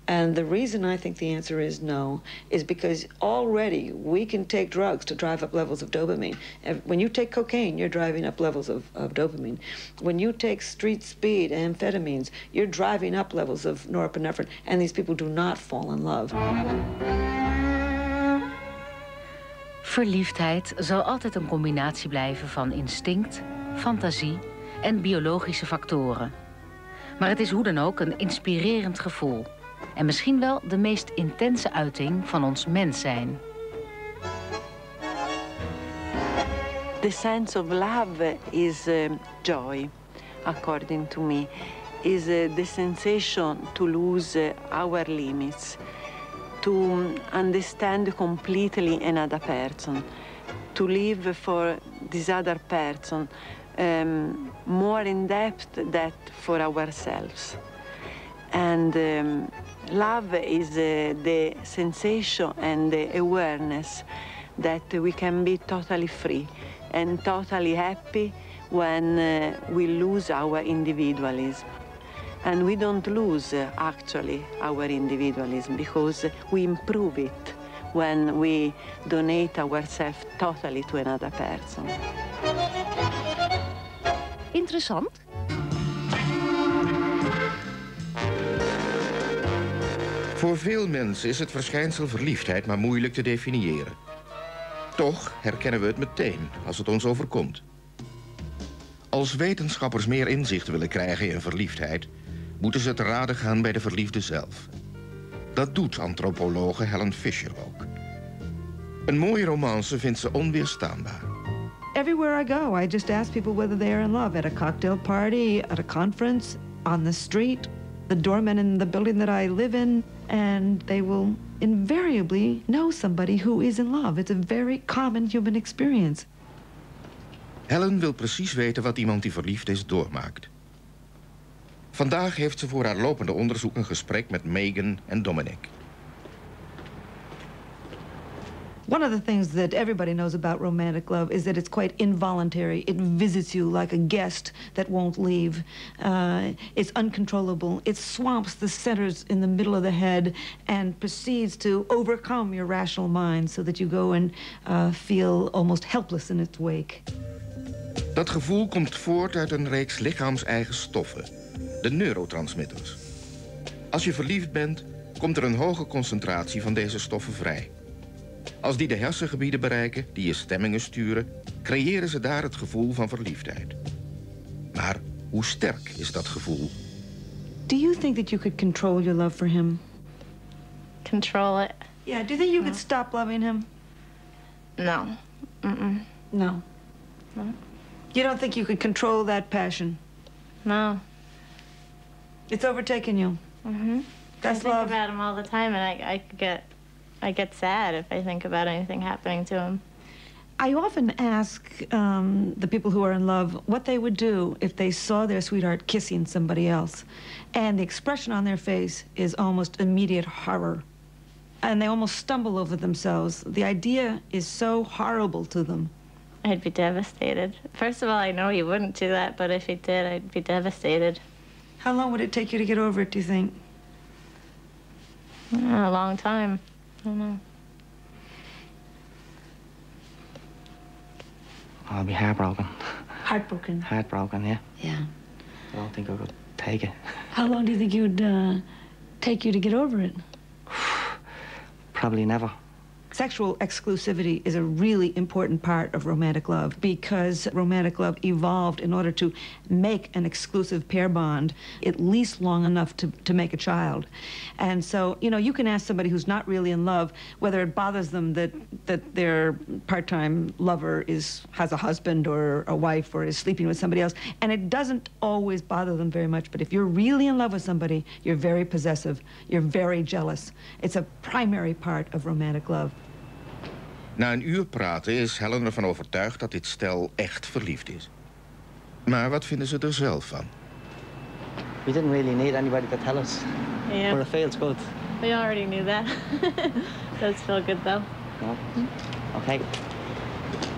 And the reason I think the answer is no is because already we can take drugs to drive up levels of dopamine. When you take cocaine, you're driving up levels of dopamine. When you take street speed, amphetamines, you're driving up levels of norepinephrine. And these people do not fall in love. Verliefdheid zal altijd een combinatie blijven van instinct, fantasie en biologische factoren. Maar het is hoe dan ook een inspirerend gevoel. En misschien wel de meest intense uiting van ons mens zijn. The sense of love is joy, according to me. Is the sensation to lose our limits, to understand completely another person, to live for this other person more in depth than for ourselves. And love is the sensation and the awareness that we can be totally free and totally happy when we lose our individualism. And we don't lose, actually, our individualism because we improve it when we donate ourselves totally to another person. Interessant. Voor veel mensen is het verschijnsel verliefdheid maar moeilijk te definiëren. Toch herkennen we het meteen als het ons overkomt. Als wetenschappers meer inzicht willen krijgen in verliefdheid, moeten ze te rade gaan bij de verliefde zelf. Dat doet antropologe Helen Fisher ook. Een mooie romance vindt ze onweerstaanbaar. Everywhere I go, I just ask people whether they are in love. At a cocktail party, at a conference, on the street, the doorman in the building that I live in, and they will invariably know somebody who is in love. It's a very common human experience. Helen wil precies weten wat iemand die verliefd is doormaakt. Vandaag heeft ze voor haar lopende onderzoek een gesprek met Megan en Dominic. One of the things that everybody knows about romantic love is that it's quite involuntary. It visits you like a guest that won't leave. It's uncontrollable. It swamps the centers in the middle of the head and proceeds to overcome your rational mind so that you go and feel almost helpless in its wake. Dat gevoel komt voort uit een reeks lichaams-eigen stoffen, de neurotransmitters. Als je verliefd bent, komt er een hoge concentratie van deze stoffen vrij. Als die de hersengebieden bereiken, die je stemmingen sturen, creëren ze daar het gevoel van verliefdheid. Maar hoe sterk is dat gevoel? Do you think that you could control your love for him? Control it? Yeah, do you think you could stop loving him? No. Mm-mm. No. No. You don't think you could control that passion? No. It's overtaken you. Mm-hmm. That's I think love. about him all the time, and I get sad if I think about anything happening to him. I often ask the people who are in love what they would do if they saw their sweetheart kissing somebody else. And the expression on their face is almost immediate horror. And they almost stumble over themselves. The idea is so horrible to them. I'd be devastated. First of all, I know he wouldn't do that, but if he did, I'd be devastated. How long would it take you to get over it, do you think? A long time. I don't know. I'll be heartbroken. Heartbroken? Heartbroken, yeah. Yeah. I don't think I could take it. How long do you think it would take you to get over it? Probably never. Sexual exclusivity is a really important part of romantic love because romantic love evolved in order to make an exclusive pair bond at least long enough to make a child. And so, you know, you can ask somebody who's not really in love whether it bothers them that their part-time lover has a husband or a wife or is sleeping with somebody else, and it doesn't always bother them very much. But if you're really in love with somebody, you're very possessive, you're very jealous. It's a primary part of romantic love. Na een uur praten is Helen ervan overtuigd dat dit stel echt verliefd is. Maar wat vinden ze er zelf van? We didn't really need anybody to tell us. Yeah. But it feels good. We already knew that. Does feel good though. No. Okay.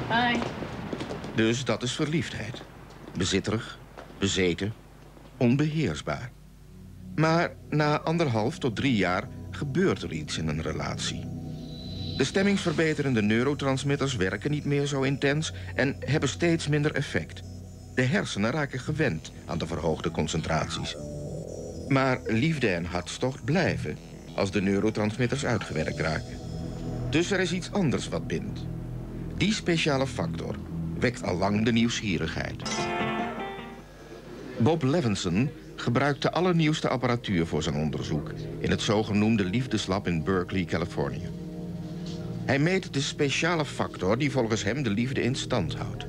Bye. Dus dat is verliefdheid. Bezitterig, bezeten, onbeheersbaar. Maar na 1,5 tot 3 jaar gebeurt er iets in een relatie. De stemmingsverbeterende neurotransmitters werken niet meer zo intens en hebben steeds minder effect. De hersenen raken gewend aan de verhoogde concentraties. Maar liefde en hartstocht blijven als de neurotransmitters uitgewerkt raken. Dus er is iets anders wat bindt. Die speciale factor wekt al lang de nieuwsgierigheid. Bob Levinson gebruikt de allernieuwste apparatuur voor zijn onderzoek in het zogenoemde Liefdeslab in Berkeley, Californië. Hij meet de speciale factor die volgens hem de liefde in stand houdt.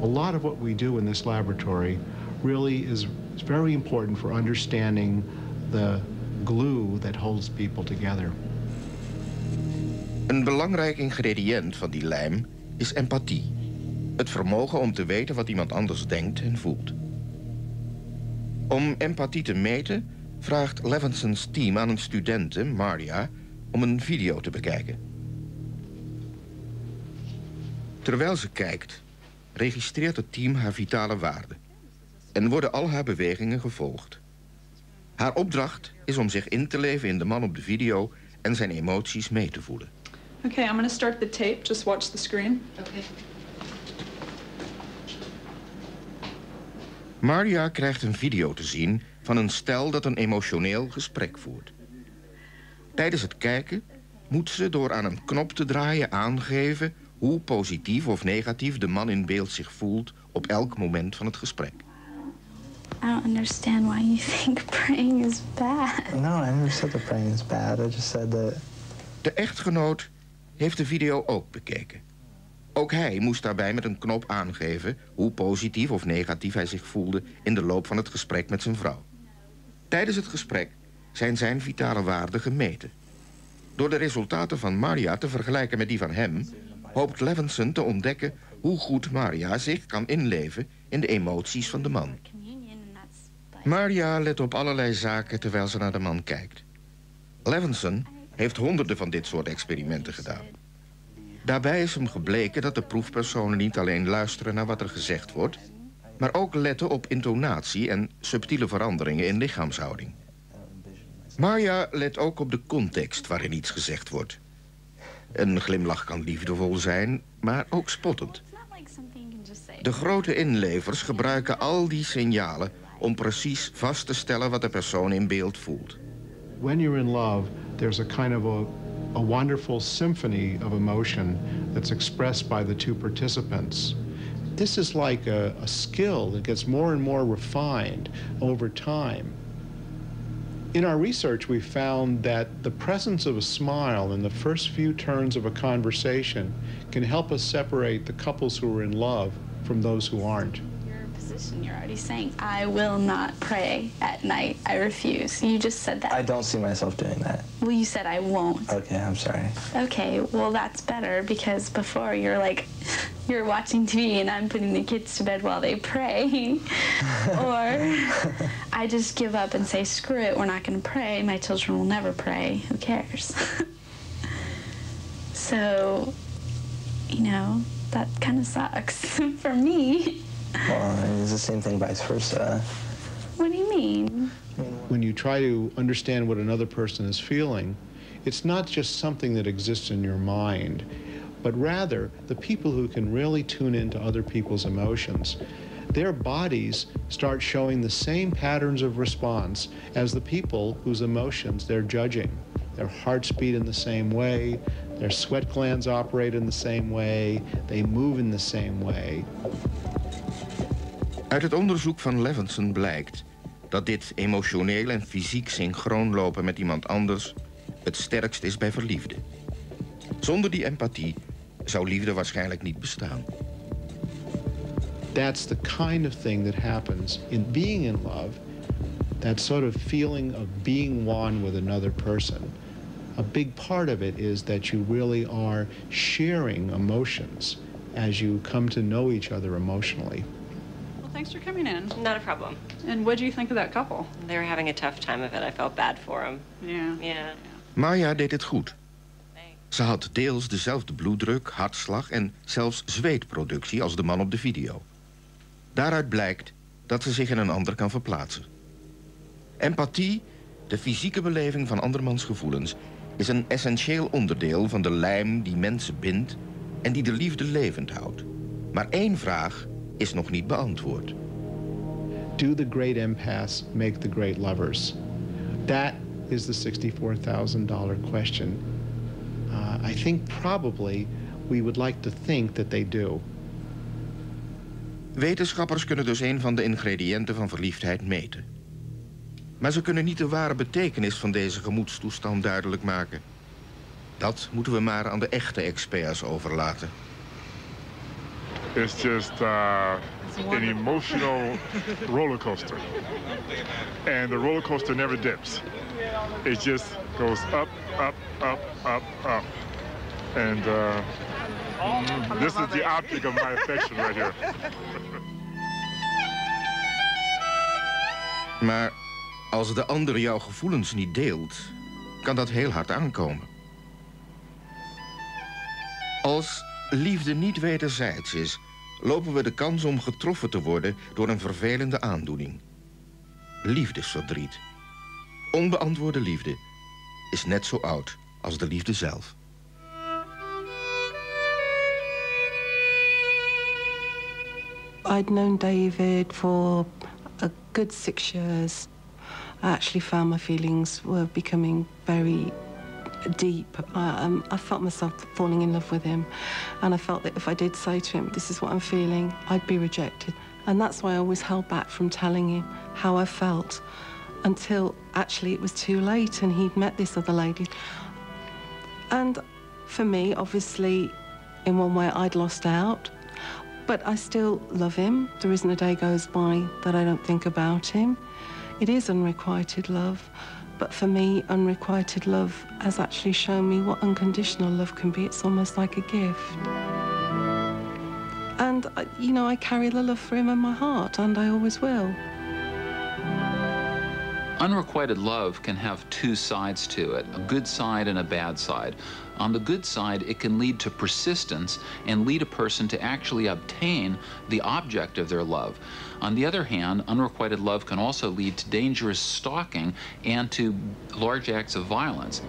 A lot of what we do in this laboratory really is very important for understanding the glue that holds people together. Een belangrijk ingrediënt van die lijm is empathie. Het vermogen om te weten wat iemand anders denkt en voelt. Om empathie te meten vraagt Levinsons team aan een studente, Maria, om een video te bekijken. Terwijl ze kijkt, registreert het team haar vitale waarden en worden al haar bewegingen gevolgd. Haar opdracht is om zich in te leven in de man op de video en zijn emoties mee te voelen. Okay, I'm going to start the tape. Just watch the screen. Okay. Maria krijgt een video te zien van een stel dat een emotioneel gesprek voert. Tijdens het kijken moet ze door aan een knop te draaien aangeven hoe positief of negatief de man in beeld zich voelt op elk moment van het gesprek. I don't understand why you think praying is bad. No, I never said that praying is bad. I just said that... De echtgenoot heeft de video ook bekeken. Ook hij moest daarbij met een knop aangeven hoe positief of negatief hij zich voelde in de loop van het gesprek met zijn vrouw. Tijdens het gesprek zijn zijn vitale waarden gemeten. Door de resultaten van Maria te vergelijken met die van hem, hoopt Levinson te ontdekken hoe goed Maria zich kan inleven in de emoties van de man. Maria let op allerlei zaken terwijl ze naar de man kijkt. Levinson heeft honderden van dit soort experimenten gedaan. Daarbij is hem gebleken dat de proefpersonen niet alleen luisteren naar wat er gezegd wordt, maar ook letten op intonatie en subtiele veranderingen in lichaamshouding. Maria let ook op de context waarin iets gezegd wordt. Een glimlach kan liefdevol zijn, maar ook spottend. De grote inlevers gebruiken al die signalen om precies vast te stellen wat de persoon in beeld voelt. When you're in love, there's a kind of a wonderful symphony of emotion that's expressed by the two participants. This is like a skill that gets more and more refined over time. In our research, we found that the presence of a smile in the first few turns of a conversation can help us separate the couples who are in love from those who aren't. You're already saying, I will not pray at night. I refuse. You just said that. I don't see myself doing that. Well, you said I won't. Okay, I'm sorry. Okay, well, that's better because before you're like, you're watching TV and I'm putting the kids to bed while they pray. Or I just give up and say, screw it, we're not going to pray. My children will never pray. Who cares? So, you know, that kind of sucks for me. Well, it's the same thing vice versa. What do you mean? When you try to understand what another person is feeling, it's not just something that exists in your mind, but rather the people who can really tune into other people's emotions, their bodies start showing the same patterns of response as the people whose emotions they're judging. their hearts beat in the same way, their sweat glands operate in the same way, they move in the same way. Uit het onderzoek van Levinson blijkt dat dit emotioneel en fysiek synchroon lopen met iemand anders het sterkst is bij verliefden. Zonder die empathie zou liefde waarschijnlijk niet bestaan. That's the kind of thing that happens in being in love, that sort of feeling of being one with another person. A big part of it is that you really are sharing emotions as you come to know each other emotionally. Well, thanks for coming in. Not a problem. And what do you think of that couple? They were having a tough time of it. I felt bad for them. Yeah. Maya deed het goed. Ze had deels dezelfde bloeddruk, hartslag en zelfs zweetproductie als de man op de video. Daaruit blijkt dat ze zich in een ander kan verplaatsen. Empathie, de fysieke beleving van andermans gevoelens, is een essentieel onderdeel van de lijm die mensen bindt en die de liefde levend houdt. Maar één vraag is nog niet beantwoord. Do the great empaths make the great lovers? That is the $64,000 question. I think probably we would like to think that they do. Wetenschappers kunnen dus een van de ingrediënten van verliefdheid meten. Maar ze kunnen niet de ware betekenis van deze gemoedstoestand duidelijk maken. Dat moeten we maar aan de echte experts overlaten. It's just an emotional roller coaster. And the roller coaster never dips. It just goes up, up, up, up, up. And this is the object of my affection right here. Maar als de ander jouw gevoelens niet deelt, kan dat heel hard aankomen. Als liefde niet wederzijds is, lopen we de kans om getroffen te worden door een vervelende aandoening. Liefdesverdriet. Onbeantwoorde liefde is net zo oud als de liefde zelf. I'd known David for a good 6 years. I actually found my feelings were becoming very deep. I felt myself falling in love with him, and I felt that if I did say to him, this is what I'm feeling, I'd be rejected. And that's why I always held back from telling him how I felt until actually it was too late and he'd met this other lady. And for me, obviously, in one way I'd lost out, but I still love him. There isn't a day goes by that I don't think about him. It is unrequited love. But for me, unrequited love has actually shown me what unconditional love can be. It's almost like a gift. And, you know, I carry the love for him in my heart, and I always will. Unrequited love can have two sides to it, a good side and a bad side. On the good side, it can lead to persistence and lead a person to actually obtain the object of their love. On the other hand, unrequited love can also lead to dangerous stalking and to large acts of violence.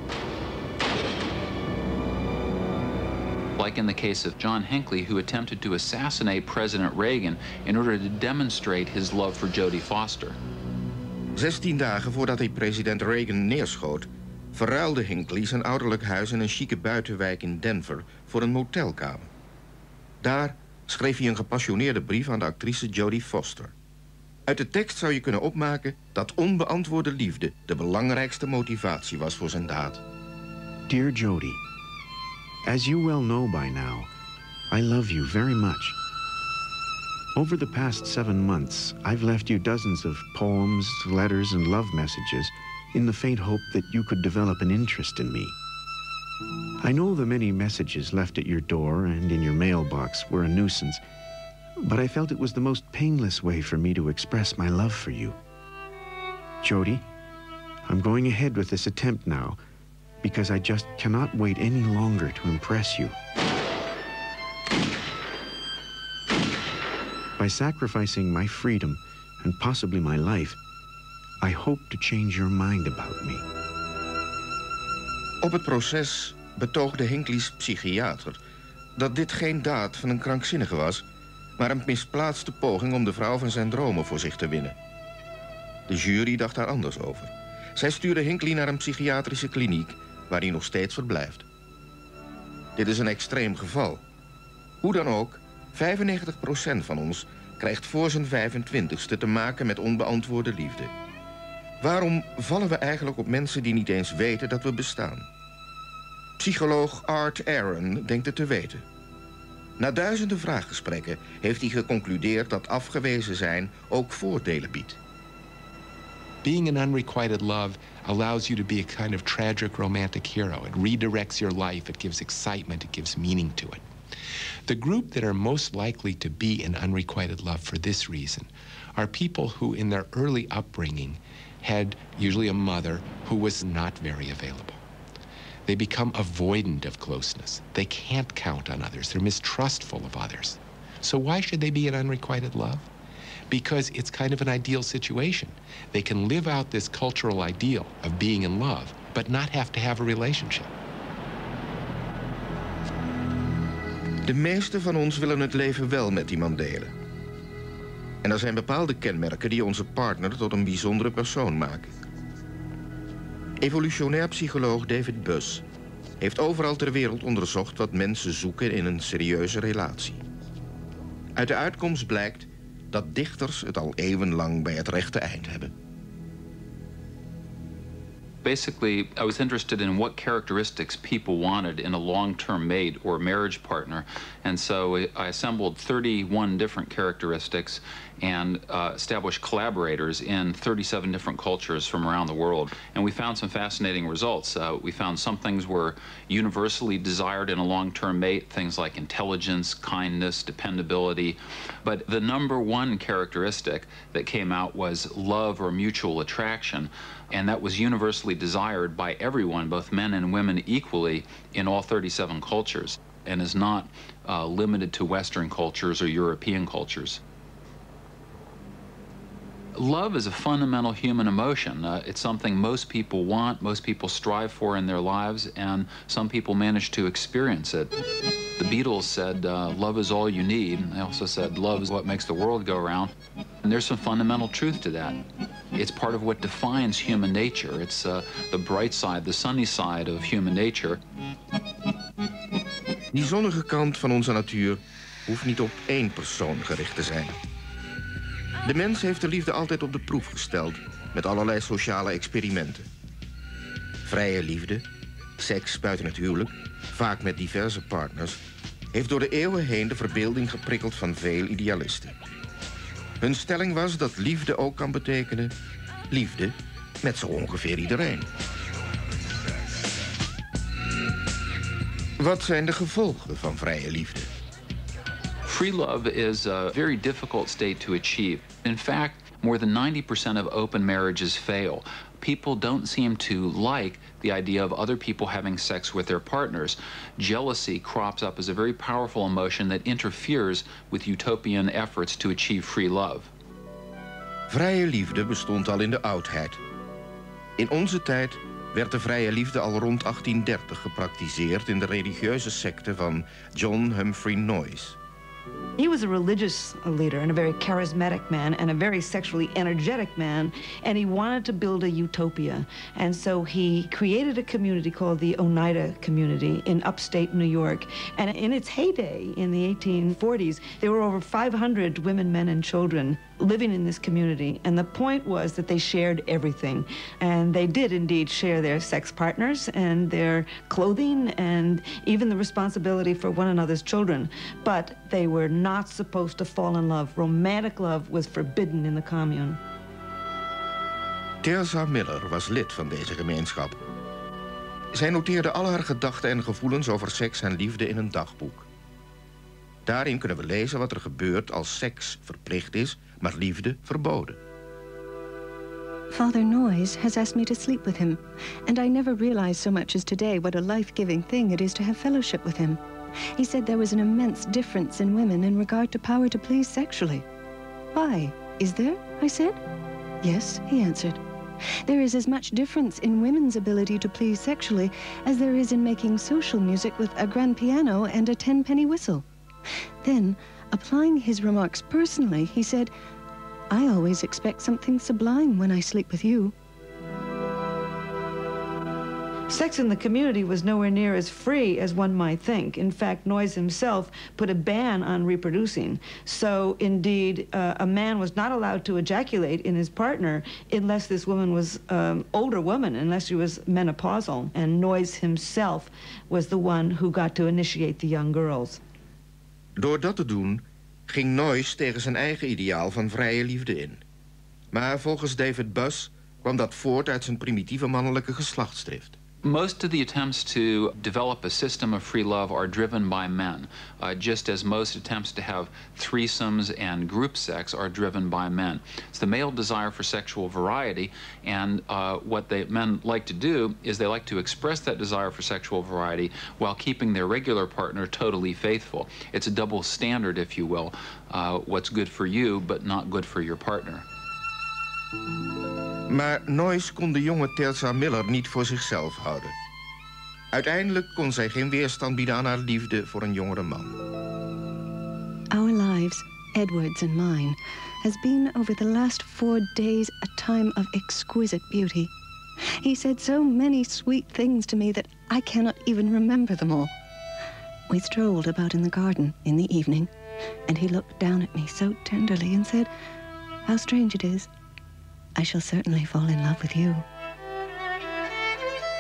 Like in the case of John Hinckley, who attempted to assassinate President Reagan in order to demonstrate his love for Jodie Foster. 16 dagen voordat hij president Reagan neerschoot, verruilde Hinckley zijn ouderlijk huis in een chique buitenwijk in Denver voor een motelkamer. Daar schreef hij een gepassioneerde brief aan de actrice Jodie Foster. Uit de tekst zou je kunnen opmaken dat onbeantwoorde liefde de belangrijkste motivatie was voor zijn daad. Dear Jodie, as you well know by now, I love you very much. Over the past 7 months, I've left you dozens of poems, letters, and love messages in the faint hope that you could develop an interest in me. I know the many messages left at your door and in your mailbox were a nuisance, but I felt it was the most painless way for me to express my love for you. Jodie, I'm going ahead with this attempt now because I just cannot wait any longer to impress you. By sacrificing my freedom and possibly my life, I hope to change your mind about me. Op het proces betoogde Hinckley's psychiater dat dit geen daad van een krankzinnige was, maar een misplaatste poging om de vrouw van zijn dromen voor zich te winnen. De jury dacht daar anders over. Zij stuurde Hinckley naar een psychiatrische kliniek waar hij nog steeds verblijft. Dit is een extreem geval. Hoe dan ook, 95% van ons krijgt voor zijn 25ste te maken met onbeantwoorde liefde. Waarom vallen we eigenlijk op mensen die niet eens weten dat we bestaan? Psycholoog Art Aaron denkt het te weten. Na duizenden vraaggesprekken heeft hij geconcludeerd dat afgewezen zijn ook voordelen biedt. Being in unrequited love allows you to be a kind of tragic romantic hero. It redirects your life, it gives excitement, it gives meaning to it. The group that are most likely to be in unrequited love for this reason are people who in their early upbringing had usually a mother who was not very available. They become avoidant of closeness. They can't count on others. They're mistrustful of others. So why should they be in unrequited love? Because it's kind of an ideal situation. They can live out this cultural ideal of being in love, but not have to have a relationship. De meesten van ons willen het leven wel met iemand delen. En er zijn bepaalde kenmerken die onze partner tot een bijzondere persoon maken. Evolutionair psycholoog David Buss heeft overal ter wereld onderzocht wat mensen zoeken in een serieuze relatie. Uit de uitkomst blijkt dat dichters het al eeuwenlang bij het rechte eind hebben. Basically, I was interested in what characteristics people wanted in a long-term mate or marriage partner. And so I assembled 31 different characteristics and established collaborators in 37 different cultures from around the world. And we found some fascinating results. We found some things were universally desired in a long-term mate, things like intelligence, kindness, dependability. But the number one characteristic that came out was love or mutual attraction. And that was universally desired by everyone, both men and women equally, in all 37 cultures, and is not limited to Western cultures or European cultures. Love is a fundamental human emotion. It's something most people want, most people strive for in their lives, and some people manage to experience it. The Beatles said, love is all you need. And they also said, love is what makes the world go round. And there's some fundamental truth to that. It's part of what defines human nature. It's the bright side, the sunny side of human nature. Die zonnige kant van onze natuur hoeft niet op één persoon gericht te zijn. De mens heeft de liefde altijd op de proef gesteld met allerlei sociale experimenten. Vrije liefde, seks buiten het huwelijk, vaak met diverse partners, heeft door de eeuwen heen de verbeelding geprikkeld van veel idealisten. Hun stelling was dat liefde ook kan betekenen liefde met zo ongeveer iedereen. Wat zijn de gevolgen van vrije liefde? Free love is a very difficult state to achieve. In fact, more than 90% of open marriages fail. People don't seem to like the idea of other people having sex with their partners. Jealousy crops up as a very powerful emotion that interferes with utopian efforts to achieve free love. Vrije liefde bestond al in de oudheid. In onze tijd werd de vrije liefde al rond 1830 gepraktiseerd in de religieuze secte van John Humphrey Noyes. He was a religious leader and a very charismatic man and a very sexually energetic man, and he wanted to build a utopia. And so he created a community called the Oneida community in upstate New York. And in its heyday, in the 1840s, there were over 500 women, men, and children living in this community. And the point was that they shared everything. And they did indeed share their sex partners and their clothing and even the responsibility for one another's children. But they were not supposed to fall in love. Romantic love was forbidden in the commune. Teresa Miller was lid van deze gemeenschap. Zij noteerde al haar gedachten en gevoelens over seks en liefde in een dagboek. Daarin kunnen we lezen wat er gebeurt als seks verplicht is, maar liefde verboden. Father Noyes has asked me to sleep with him, and I never realized so much as today what a life-giving thing it is to have fellowship with him. He said there was an immense difference in women in regard to power to please sexually. Why? Is there? I said. Yes, he answered. There is as much difference in women's ability to please sexually as there is in making social music with a grand piano and a 10-penny whistle. Then, applying his remarks personally, he said, I always expect something sublime when I sleep with you. Sex in the community was nowhere near as free as one might think. In fact, Noyes himself put a ban on reproducing. So, indeed, a man was not allowed to ejaculate in his partner unless this woman was an older woman, unless she was menopausal. And Noyes himself was the one who got to initiate the young girls. Door dat te doen ging Noyes tegen zijn eigen ideaal van vrije liefde in. Maar volgens David Buss kwam dat voort uit zijn primitieve mannelijke geslachtsdrift. Most of the attempts to develop a system of free love are driven by men, just as most attempts to have threesomes and group sex are driven by men. It's the male desire for sexual variety, and what men like to do is they like to express that desire for sexual variety while keeping their regular partner totally faithful. It's a double standard, if you will. What's good for you, but not good for your partner. Maar Noyes kon de jonge Thelsa Miller niet voor zichzelf houden. Uiteindelijk kon zij geen weerstand bieden aan haar liefde voor een jongere man. Our lives, Edward's and mine, has been over the last 4 days a time of exquisite beauty. He said so many sweet things to me that I cannot even remember them all. We strolled about in the garden in the evening, and he looked down at me so tenderly and said, "How strange it is. I shall certainly fall in love with you."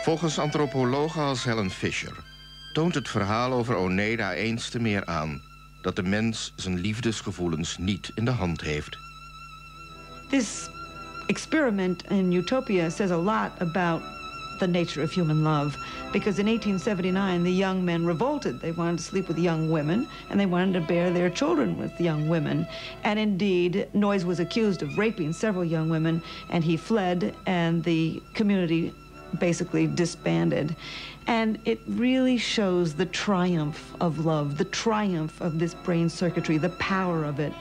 Volgens antropologen als Helen Fisher toont het verhaal over Oneida eens te meer aan dat de mens zijn liefdesgevoelens niet in de hand heeft. This experiment in Utopia says a lot about the nature of human love, because in 1879 the young men revolted. They wanted to sleep with young women, and they wanted to bear their children with young women. And indeed, Noyes was accused of raping several young women, and he fled, and the community basically disbanded. And it really shows the triumph of love, the triumph of this brain circuitry, the power of it.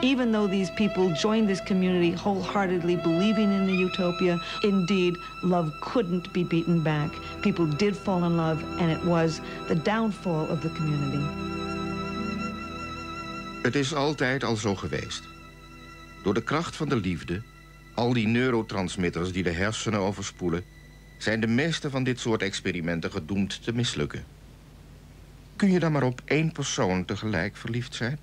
Even though these people joined this community wholeheartedly believing in the utopia, indeed, love couldn't be beaten back. People did fall in love, and it was the downfall of the community. Het is altijd al zo geweest. Door de kracht van de liefde, al die neurotransmitters die de hersenen overspoelen, zijn de meeste van dit soort experimenten gedoemd te mislukken. Kun je dan maar op één persoon tegelijk verliefd zijn?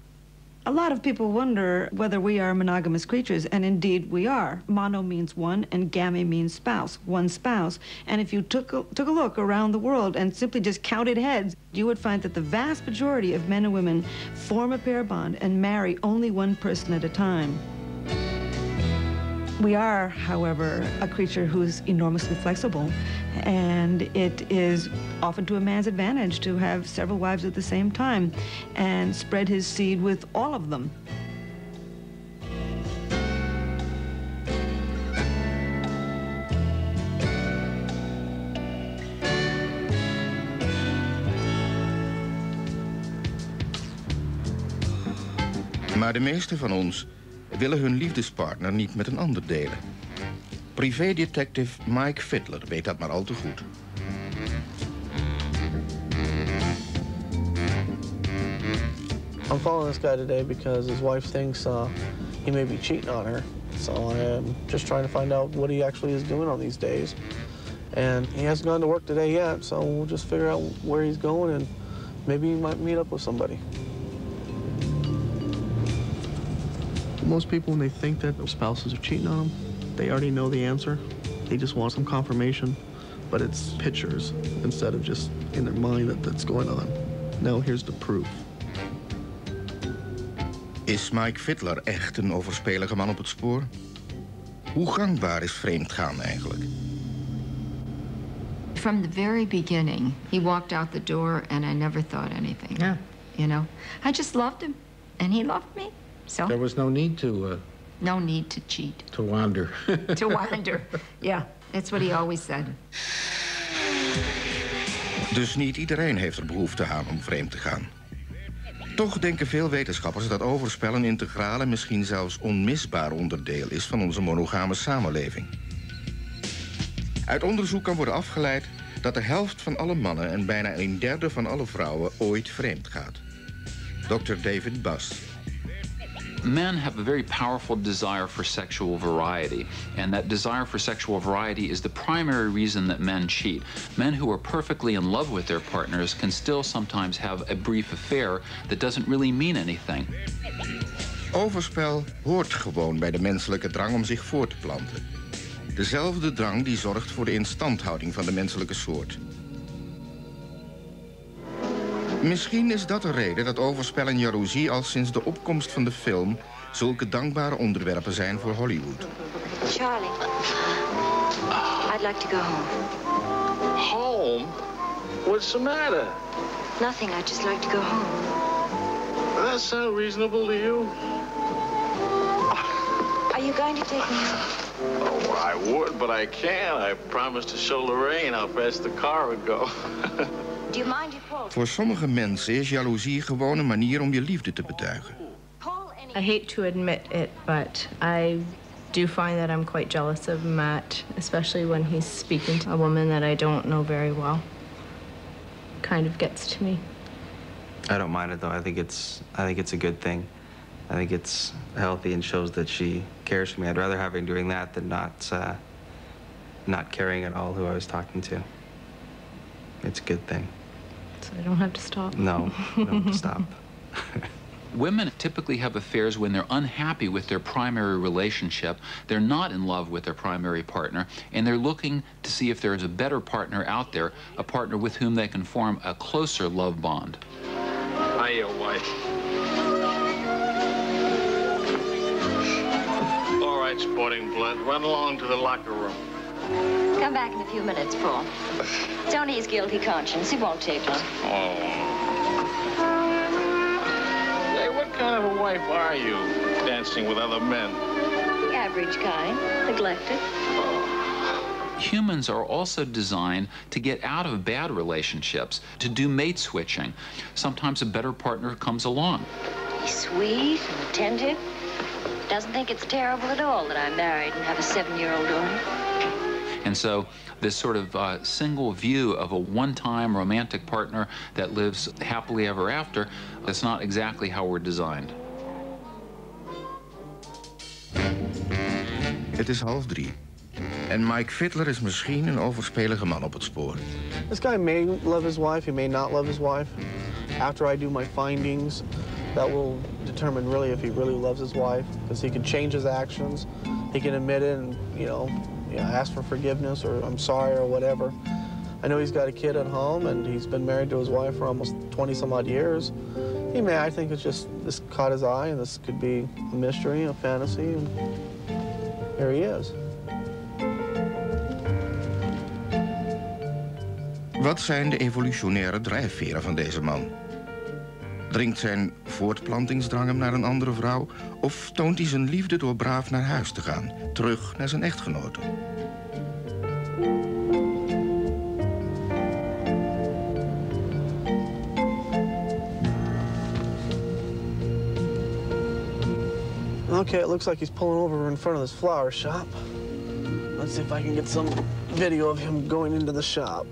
A lot of people wonder whether we are monogamous creatures, and indeed we are. Mono means one, and game means spouse, one spouse. And if you took a look around the world and simply just counted heads, you would find that the vast majority of men and women form a pair bond and marry only one person at a time. We are, however, a creature who's enormously flexible, and it is often to a man's advantage to have several wives at the same time and spread his seed with all of them. Maar de meeste van ons willen hun liefdespartner niet met een ander delen. Privédetective Mike Fiddler weet dat maar al te goed. I'm following this guy today because his wife thinks he may be cheating on her. So I am just trying to find out what he actually is doing on these days. And he hasn't gone to work today yet, so we'll just figure out where he's going and maybe he might meet up with somebody. Most people, when they think that their spouses are cheating on them, they already know the answer. They just want some confirmation, but it's pictures instead of just in their mind that that's going on. Now here's the proof. Is Mike Fiddler echt een overspelige man op het spoor? Hoe gangbaar is vreemdgaan eigenlijk? From the very beginning, he walked out the door and I never thought anything. Yeah. You know, I just loved him and he loved me. So There was no need to... no need to cheat. To wander. To wander. Yeah, that's what he always said. Dus niet iedereen heeft er behoefte aan om vreemd te gaan. Toch denken veel wetenschappers dat overspel een integraal en misschien zelfs onmisbaar onderdeel is van onze monogame samenleving. Uit onderzoek kan worden afgeleid dat de helft van alle mannen en bijna 1/3 van alle vrouwen ooit vreemd gaat. Dr. David Buss. Men have a very powerful desire for sexual variety, and that desire for sexual variety is the primary reason that men cheat. Men who are perfectly in love with their partners can still sometimes have a brief affair that doesn't really mean anything. Overspel hoort gewoon bij de menselijke drang om zich voort te planten. Dezelfde drang die zorgt voor de instandhouding van de menselijke soort. Misschien is dat de reden dat overspel en jaloezie al sinds de opkomst van de film zulke dankbare onderwerpen zijn voor Hollywood. Charlie, I'd like to go home. Home? What's the matter? Nothing, I'd just like to go home. That sound reasonable to you? Are you going to take me home? Oh, I would, but I can't. I promised to show Lorraine how fast the car would go. Do you mind if Paul... Voor sommige mensen is jaloezie gewoon een manier om je liefde te betuigen. I hate to admit it, but I do find that I'm quite jealous of Matt, especially when he's speaking to a woman that I don't know very well. It kind of gets to me. I don't mind it though. I think it's a good thing. I think it's healthy and shows that she cares for me. I'd rather have her doing that than not caring at all who I was talking to. It's a good thing. So I don't have to stop? No, you don't have to stop. Women typically have affairs when they're unhappy with their primary relationship, they're not in love with their primary partner, and they're looking to see if there is a better partner out there, a partner with whom they can form a closer love bond. Hiya, wife. All right, sporting blood, run along to the locker room. Come back in a few minutes, Paul. It's only his guilty conscience. It won't take long. Oh. Hey, what kind of a wife are you, dancing with other men? The average kind, neglected. Humans are also designed to get out of bad relationships, to do mate switching. Sometimes a better partner comes along. He's sweet and attentive. Doesn't think it's terrible at all that I'm married and have a 7-year-old daughter. And so this sort of single view of a one-time romantic partner that lives happily ever after, that's not exactly how we're designed. Het is 2:30. En Mike Fiddler is misschien een overspelige man op het spoor. This guy may love his wife, he may not love his wife. After I do my findings, that will determine really if he really loves his wife, because he can change his actions. He can admit it and, ask for forgiveness or I'm sorry or whatever. I know he's got a kid at home and he's been married to his wife for almost 20-some-odd years. I think it's just, this caught his eye and this could be a mystery, a fantasy, and here he is. Wat zijn de evolutionaire drijfveren van deze man? Dringt zijn voortplantingsdrang hem naar een andere vrouw? Of toont hij zijn liefde door braaf naar huis te gaan, terug naar zijn echtgenote? Okay, it looks like he's pulling over in front of this flower shop. Let's see if I can get some video of him going into the shop.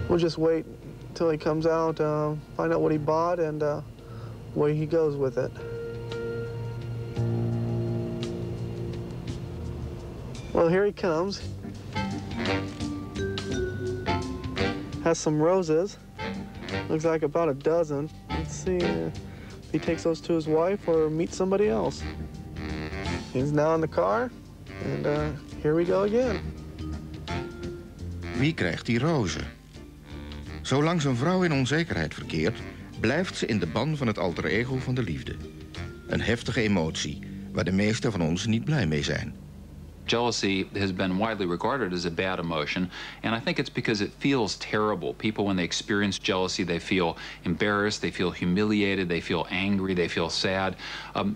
We'll just wait until he comes out, find out what he bought and where he goes with it. Well, here he comes. Has some roses. Looks like about a dozen. Let's see if he takes those to his wife or meets somebody else. He's now in the car, and here we go again. Wie krijgt die rozen? Zolang zijn vrouw in onzekerheid verkeert, blijft ze in de ban van het alter ego van de liefde. Een heftige emotie, waar de meesten van ons niet blij mee zijn. Jealousy has been widely regarded as a bad emotion, and I think it's because it feels terrible. People, when they experience jealousy, they feel embarrassed, they feel humiliated, they feel angry, they feel sad.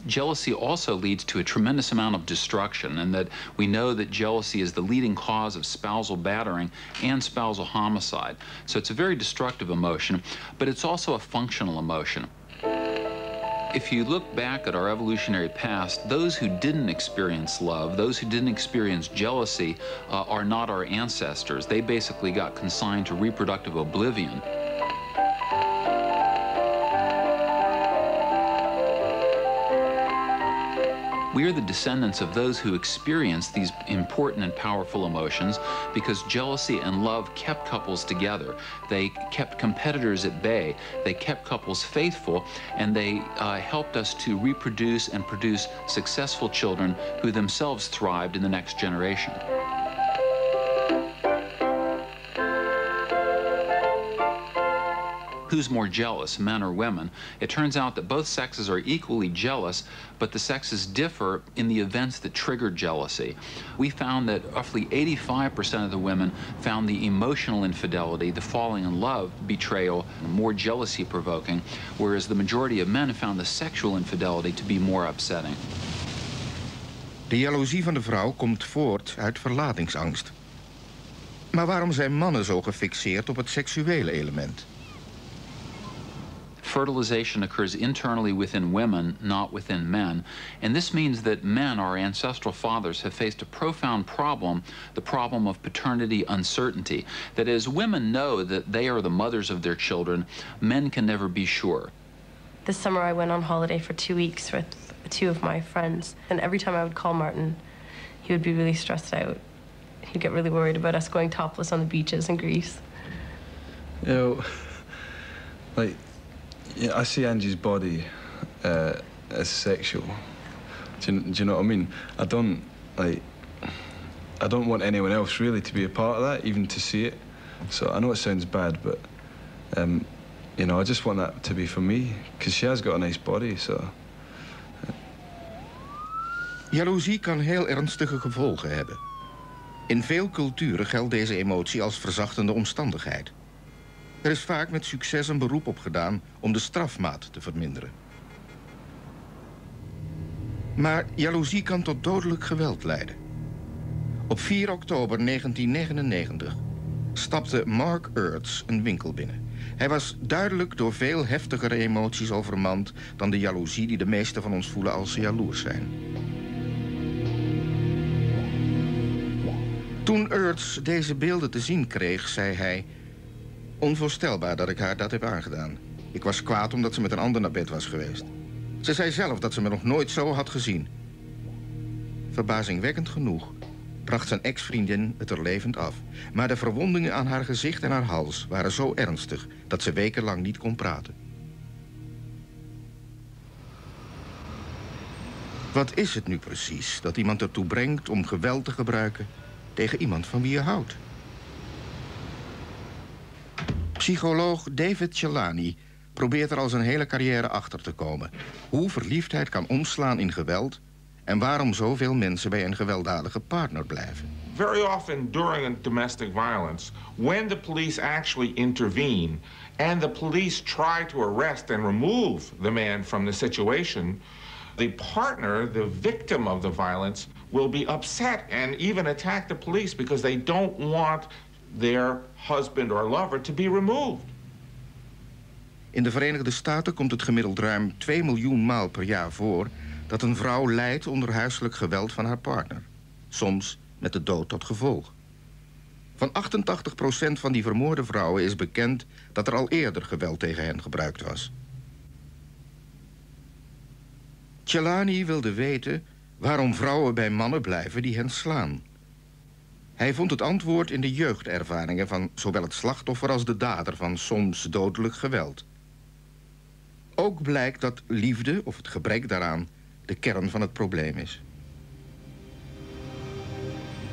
Jealousy also leads to a tremendous amount of destruction, and that we know that jealousy is the leading cause of spousal battering and spousal homicide. So it's a very destructive emotion, but it's also a functional emotion. If you look back at our evolutionary past, those who didn't experience love, those who didn't experience jealousy, are not our ancestors. They basically got consigned to reproductive oblivion. We are the descendants of those who experienced these important and powerful emotions because jealousy and love kept couples together. They kept competitors at bay. They kept couples faithful, and they helped us to reproduce and produce successful children who themselves thrived in the next generation. Who's more jealous, men or women? It turns out that both sexes are equally jealous, but the sexes differ in the events that trigger jealousy. We found that roughly 85% of the women found the emotional infidelity, the falling in love, betrayal, more jealousy-provoking, whereas the majority of men found the sexual infidelity to be more upsetting. De jaloezie van de vrouw komt voort uit verlatingsangst. Maar waarom zijn mannen zo gefixeerd op het seksuele element? Fertilization occurs internally within women, not within men. And this means that men, our ancestral fathers, have faced a profound problem, the problem of paternity uncertainty. That is, women know that they are the mothers of their children, men can never be sure. This summer I went on holiday for 2 weeks with 2 of my friends, and every time I would call Martin, he would be really stressed out. He'd get really worried about us going topless on the beaches in Greece. You know, like, yeah, I see Angie's body as sexual. Do you know what I mean? I don't want anyone else really to be a part of that, even to see it. So I know it sounds bad, but you know, I just want that to be for me, because she has got a nice body. So. Jaloezie kan heel ernstige gevolgen hebben. In veel culturen geldt deze emotie als verzachtende omstandigheid. Er is vaak met succes een beroep op gedaan om de strafmaat te verminderen. Maar jaloezie kan tot dodelijk geweld leiden. Op 4 oktober 1999 stapte Mark Ertz een winkel binnen. Hij was duidelijk door veel heftigere emoties overmand dan de jaloezie die de meesten van ons voelen als ze jaloers zijn. Toen Ertz deze beelden te zien kreeg, zei hij: onvoorstelbaar dat ik haar dat heb aangedaan. Ik was kwaad omdat ze met een ander naar bed was geweest. Ze zei zelf dat ze me nog nooit zo had gezien. Verbazingwekkend genoeg bracht zijn ex-vriendin het er levend af. Maar de verwondingen aan haar gezicht en haar hals waren zo ernstig dat ze wekenlang niet kon praten. Wat is het nu precies dat iemand ertoe brengt om geweld te gebruiken tegen iemand van wie je houdt? Psycholoog David Celani probeert er al zijn hele carrière achter te komen. Hoe verliefdheid kan omslaan in geweld en waarom zoveel mensen bij een gewelddadige partner blijven. Very often during a domestic violence, when the police actually intervene and the police try to arrest and remove the man from the situation, the partner, the victim of the violence, will be upset and even attack the police because they don't want their husband or lover to be removed. In de Verenigde Staten komt het gemiddeld ruim 2 miljoen maal per jaar voor dat een vrouw lijdt onder huiselijk geweld van haar partner. Soms met de dood tot gevolg. Van 88% van die vermoorde vrouwen is bekend dat er al eerder geweld tegen hen gebruikt was. Celani wilde weten waarom vrouwen bij mannen blijven die hen slaan. Hij vond het antwoord in de jeugdervaringen van zowel het slachtoffer als de dader van soms dodelijk geweld. Ook blijkt dat liefde, of het gebrek daaraan, de kern van het probleem is.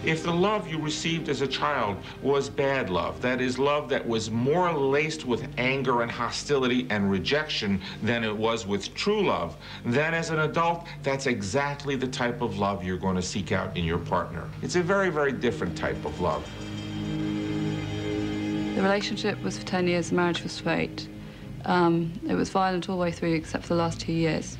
If the love you received as a child was bad love, that is love that was more laced with anger and hostility and rejection than it was with true love, then as an adult, that's exactly the type of love you're going to seek out in your partner. It's a very, very different type of love. The relationship was for 10 years, the marriage was for 8. It was violent all the way through except for the last 2 years.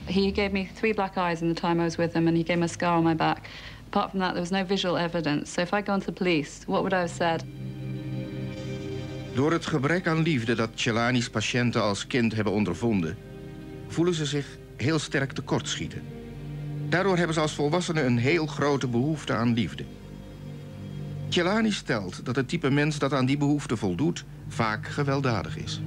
He gave me 3 black eyes in the time I was with him, and he gave me a scar on my back. Apart from that, there was no visual evidence. So if I go to the police, what would I have said? Door het gebrek aan liefde dat Celani's patiënten als kind hebben ondervonden, voelen ze zich heel sterk tekortschieten. Daardoor hebben ze als volwassenen een heel grote behoefte aan liefde. Celani stelt dat het type mens dat aan die behoefte voldoet vaak gewelddadig is.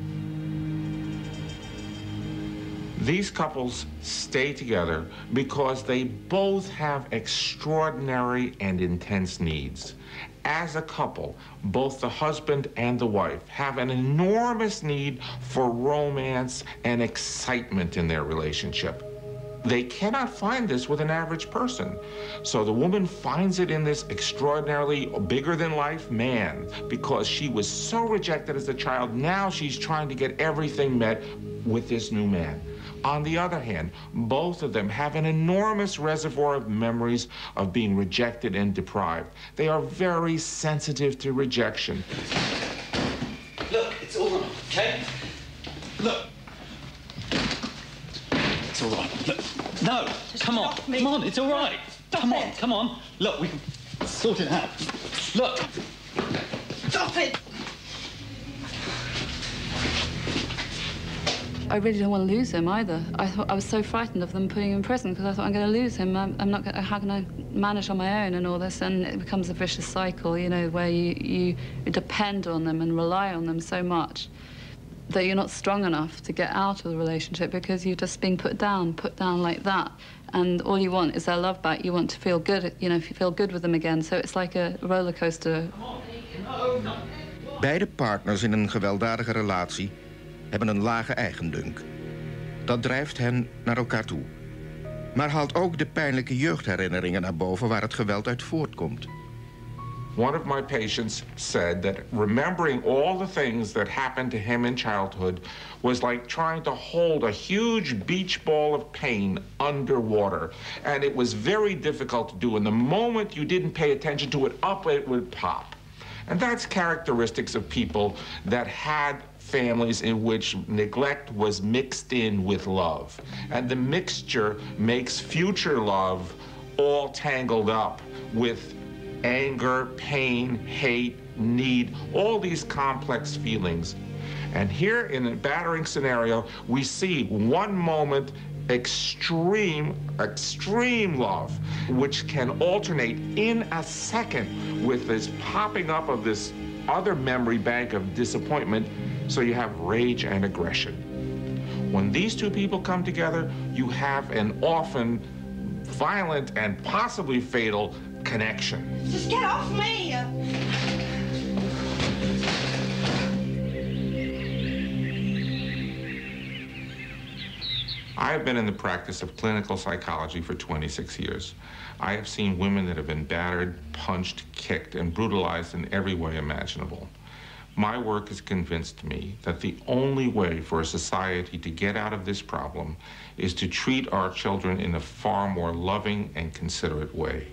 These couples stay together because they both have extraordinary and intense needs. As a couple, both the husband and the wife have an enormous need for romance and excitement in their relationship. They cannot find this with an average person. So the woman finds it in this extraordinarily bigger-than-life man because she was so rejected as a child. Now she's trying to get everything met with this new man. On the other hand, both of them have an enormous reservoir of memories of being rejected and deprived. They are very sensitive to rejection. Look, it's all right, okay? Look. It's all right. Look. No, come on. Come on, it's all right. Come on. Look, we can sort it out. Look. Stop it! I really don't want to lose him either. I was so frightened of them putting him in prison because I thought I'm going to lose him. I'm not. How can I manage on my own and all this? And it becomes a vicious cycle, you know, where you depend on them and rely on them so much that you're not strong enough to get out of the relationship because you're just being put down like that. And all you want is their love back. You want to feel good, you know, feel good with them again. So it's like a roller coaster. Beide partners in een gewelddadige relatie hebben een lage eigendunk. Dat drijft hen naar elkaar toe. Maar haalt ook de pijnlijke jeugdherinneringen naar boven waar het geweld uit voortkomt. One of my patients said that remembering all the things that happened to him in childhood was like trying to hold a huge beach ball of pain underwater. And it was very difficult to do. And the moment you didn't pay attention to it, up it would pop. And that's characteristics of people that had families in which neglect was mixed in with love. And the mixture makes future love all tangled up with anger, pain, hate, need, all these complex feelings. And here in a battering scenario, we see one moment extreme love, which can alternate in a second with this popping up of this other memory bank of disappointment. So you have rage and aggression. When these two people come together, you have an often violent and possibly fatal connection. Just get off me! I have been in the practice of clinical psychology for 26 years. I have seen women that have been battered, punched, kicked, and brutalized in every way imaginable. My work has convinced me that the only way for a society to get out of this problem is to treat our children in a far more loving and considerate way.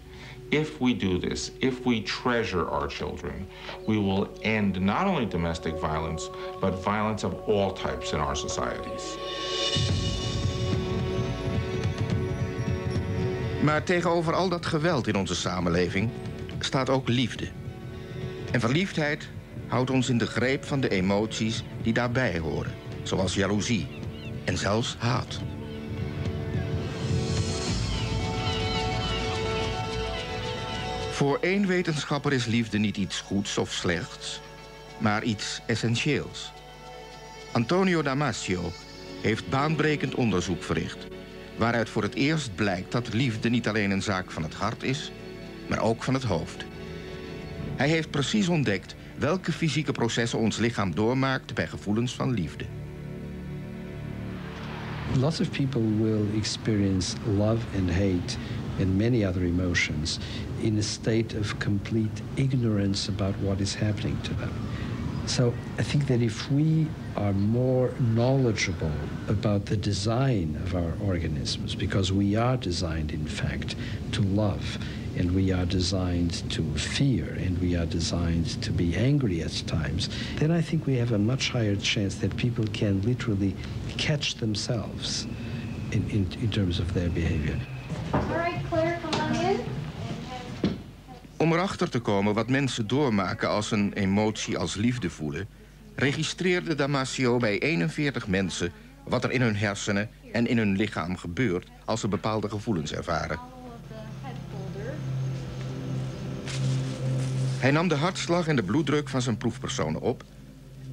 If we do this, if we treasure our children, we will end not only domestic violence, but violence of all types in our societies. Maar tegenover al dat geweld in onze samenleving staat ook liefde. En verliefdheid houdt ons in de greep van de emoties die daarbij horen, zoals jaloezie en zelfs haat. Voor één wetenschapper is liefde niet iets goeds of slechts, maar iets essentieels. Antonio Damasio heeft baanbrekend onderzoek verricht, waaruit voor het eerst blijkt dat liefde niet alleen een zaak van het hart is, maar ook van het hoofd. Hij heeft precies ontdekt welke fysieke processen ons lichaam doormaakt bij gevoelens van liefde. Lots of people will experience love and hate and many other emotions in a state of complete ignorance about what is happening to them. So I think that if we are more knowledgeable about the design of our organisms, because we are designed, in fact, to love, and we are designed to fear, and we are designed to be angry at times, then I think we have a much higher chance that people can literally catch themselves in terms of their behavior. All right, Claire, come on in. Om erachter te komen wat mensen doormaken als een emotie als liefde voelen, registreerde Damasio bij 41 mensen wat er in hun hersenen en in hun lichaam gebeurt als ze bepaalde gevoelens ervaren. Hij nam de hartslag en de bloeddruk van zijn proefpersonen op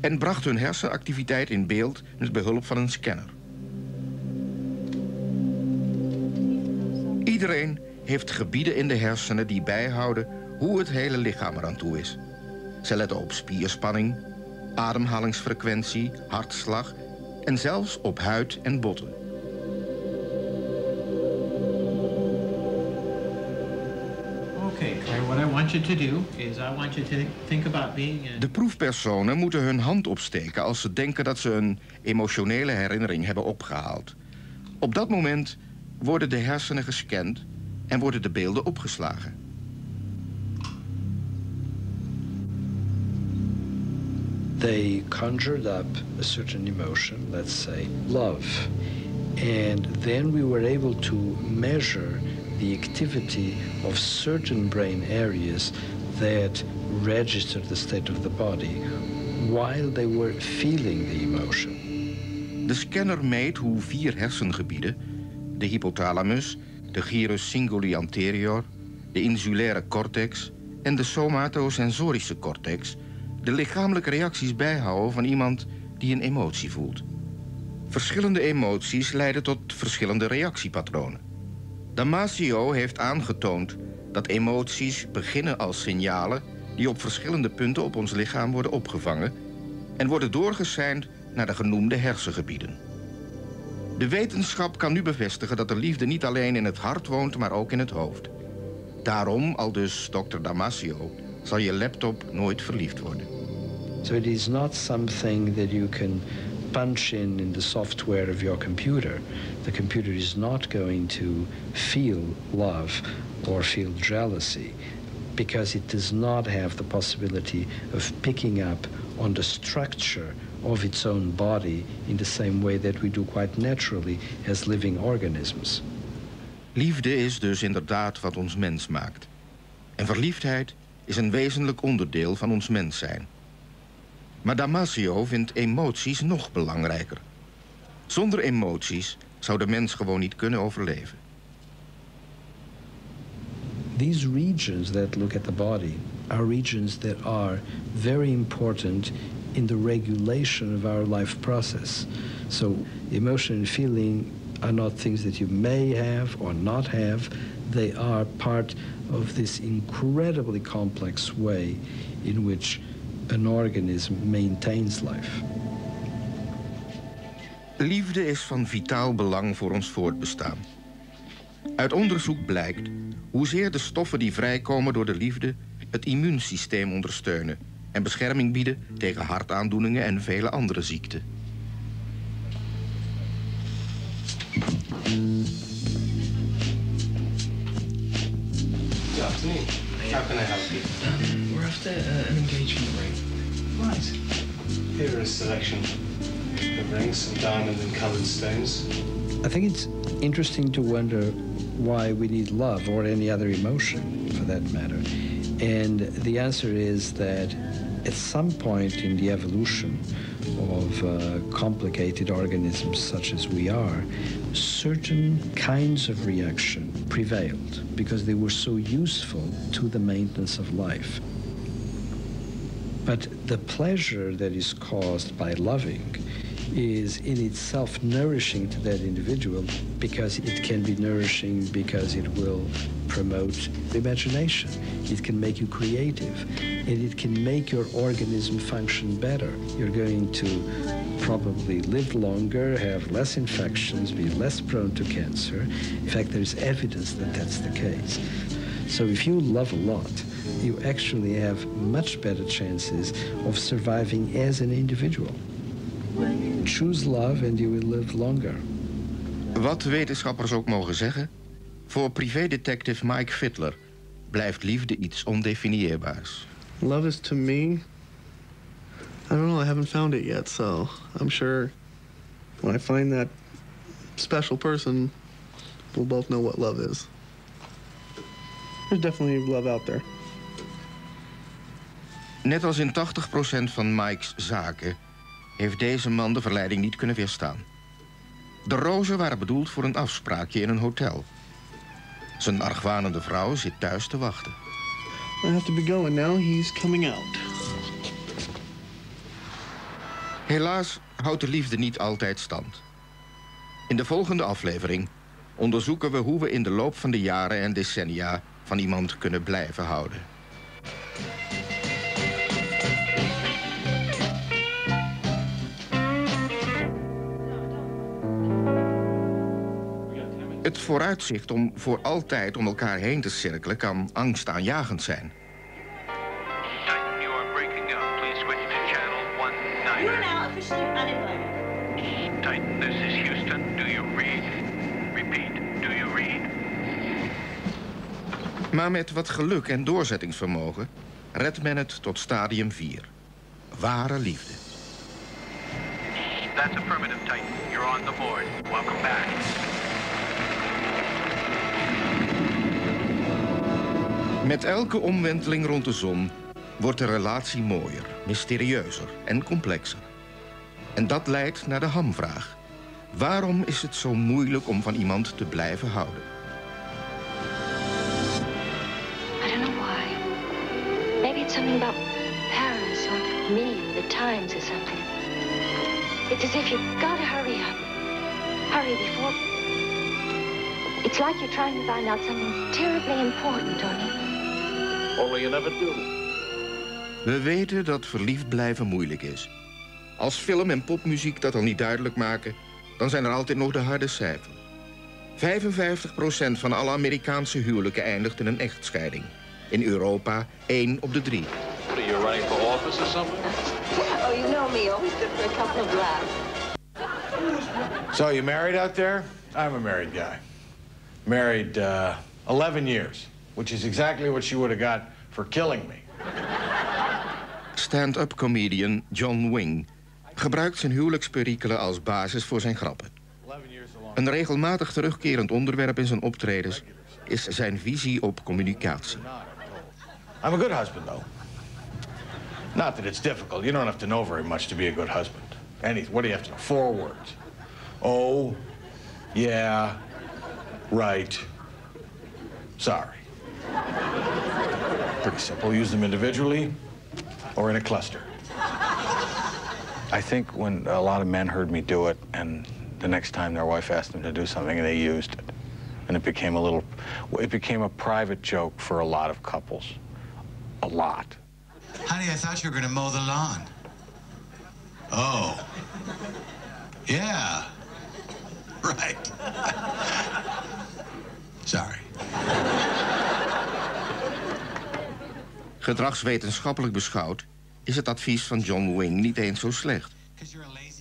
en bracht hun hersenactiviteit in beeld met behulp van een scanner. Iedereen heeft gebieden in de hersenen die bijhouden hoe het hele lichaam eraan toe is. Ze letten op spierspanning, ademhalingsfrequentie, hartslag en zelfs op huid en botten. Okay, Claire, what I want you to do is I want you to think about being De proefpersonen moeten hun hand opsteken als ze denken dat ze een emotionele herinnering hebben opgehaald. Op dat moment worden de hersenen gescand en worden de beelden opgeslagen. They conjured up a certain emotion, let's say love. And then we were able to measure the activity of certain brain areas that registered the state of the body while they were feeling the emotion. De scanner meet hoe 4 hersengebieden, de hypothalamus, de gyrus singuli anterior, de insulaire cortex en de somatosensorische cortex, de lichamelijke reacties bijhouden van iemand die een emotie voelt. Verschillende emoties leiden tot verschillende reactiepatronen. Damasio heeft aangetoond dat emoties beginnen als signalen die op verschillende punten op ons lichaam worden opgevangen en worden doorgeseind naar de genoemde hersengebieden. De wetenschap kan nu bevestigen dat de liefde niet alleen in het hart woont, maar ook in het hoofd. Daarom, aldus Dr. Damasio, zal je laptop nooit verliefd worden. So it is not something that you can punch in the software of your computer. The computer is not going to feel love or feel jealousy because it does not have the possibility of picking up on the structure of its own body in the same way that we do quite naturally as living organisms. Liefde is dus inderdaad wat ons mens maakt. En verliefdheid is een wezenlijk onderdeel van ons mens zijn. Maar Damasio vindt emoties nog belangrijker. Zonder emoties zou de mens gewoon niet kunnen overleven. These regions that look at the body are regions that are very important in the regulation of our life process. So emotion and feeling are not things that you may have or not have. They are part of this incredibly complex way in which an organism maintains life. Liefde is van vitaal belang voor ons voortbestaan. Uit onderzoek blijkt hoezeer de stoffen die vrijkomen door de liefde het immuunsysteem ondersteunen en bescherming bieden tegen hartaandoeningen en vele andere ziekten. Good afternoon. How can I help you? We're after an engagement ring. Right. Here are a selection of rings, some diamond and coloured stones. I think it's interesting to wonder why we need love or any other emotion, for that matter. And the answer is that at some point in the evolution of complicated organisms such as we are, certain kinds of reaction prevailed because they were so useful to the maintenance of life. But the pleasure that is caused by loving is in itself nourishing to that individual because it can be nourishing because it will promote imagination. It can make you creative and it can make your organism function better. You're going to probably live longer, have less infections, be less prone to cancer. In fact, there's evidence that that's the case. So if you love a lot, you actually have much better chances of surviving as an individual. Choose love and you will live longer. Wat wetenschappers ook mogen zeggen, voor privédetective Mike Fittler blijft liefde iets ondefinieerbaars. Love is to me, I don't know, I haven't found it yet, so I'm sure when I find that special person, we'll both know what love is. There's definitely love out there. Net als in 80% van Mike's zaken heeft deze man de verleiding niet kunnen weerstaan. De rozen waren bedoeld voor een afspraakje in een hotel. Zijn argwanende vrouw zit thuis te wachten. I have to be going now. He's coming out. Helaas houdt de liefde niet altijd stand. In de volgende aflevering onderzoeken we hoe we in de loop van de jaren en decennia van iemand kunnen blijven houden. Het vooruitzicht om voor altijd om elkaar heen te cirkelen kan angstaanjagend zijn. You are now officially uninvited. Titan, this is Houston. Do you read? Repeat, do you read? Maar met wat geluk en doorzettingsvermogen redt men het tot stadium 4. Ware liefde. That's affirmative, Titan. You're on the board. Welcome back. Met elke omwenteling rond de zon wordt de relatie mooier, mysterieuzer en complexer. En dat leidt naar de hamvraag. Waarom is het zo moeilijk om van iemand te blijven houden? I don't know why. Maybe it's something about Paris or me or the Times or something. It's as if you've got to hurry up. Hurry before... It's like you're trying to find out something terribly important, Tony. Only you never do. We weten dat verliefd blijven moeilijk is. Als film en popmuziek dat al niet duidelijk maken, dan zijn er altijd nog de harde cijfers. 55% van alle Amerikaanse huwelijken eindigt in een echtscheiding. In Europa 1 op de 3. What are you, running for office or something? Oh, you know me, always good for a couple of laughs. So, you married out there? I'm a married guy. Married 11 years, which is exactly what she would have got for killing me. Stand-up comedian John Wing gebruikt zijn huwelijksperikelen als basis voor zijn grappen. Een regelmatig terugkerend onderwerp in zijn optredens is zijn visie op communicatie. I'm a good husband, though. Not that it's difficult. You don't have to know very much to be a good husband. Anything. What do you have to know? 4 words. Oh, yeah, right, sorry. Pretty simple. Use them individually or in a cluster. I think when a lot of men heard me do it, and the next time their wife asked them to do something, they used it. And it became a private joke for a lot of couples. A lot. Honey, I thought you were going to mow the lawn. Oh. Yeah. Right. Sorry. Gedragswetenschappelijk beschouwd is het advies van John Wing niet eens zo slecht.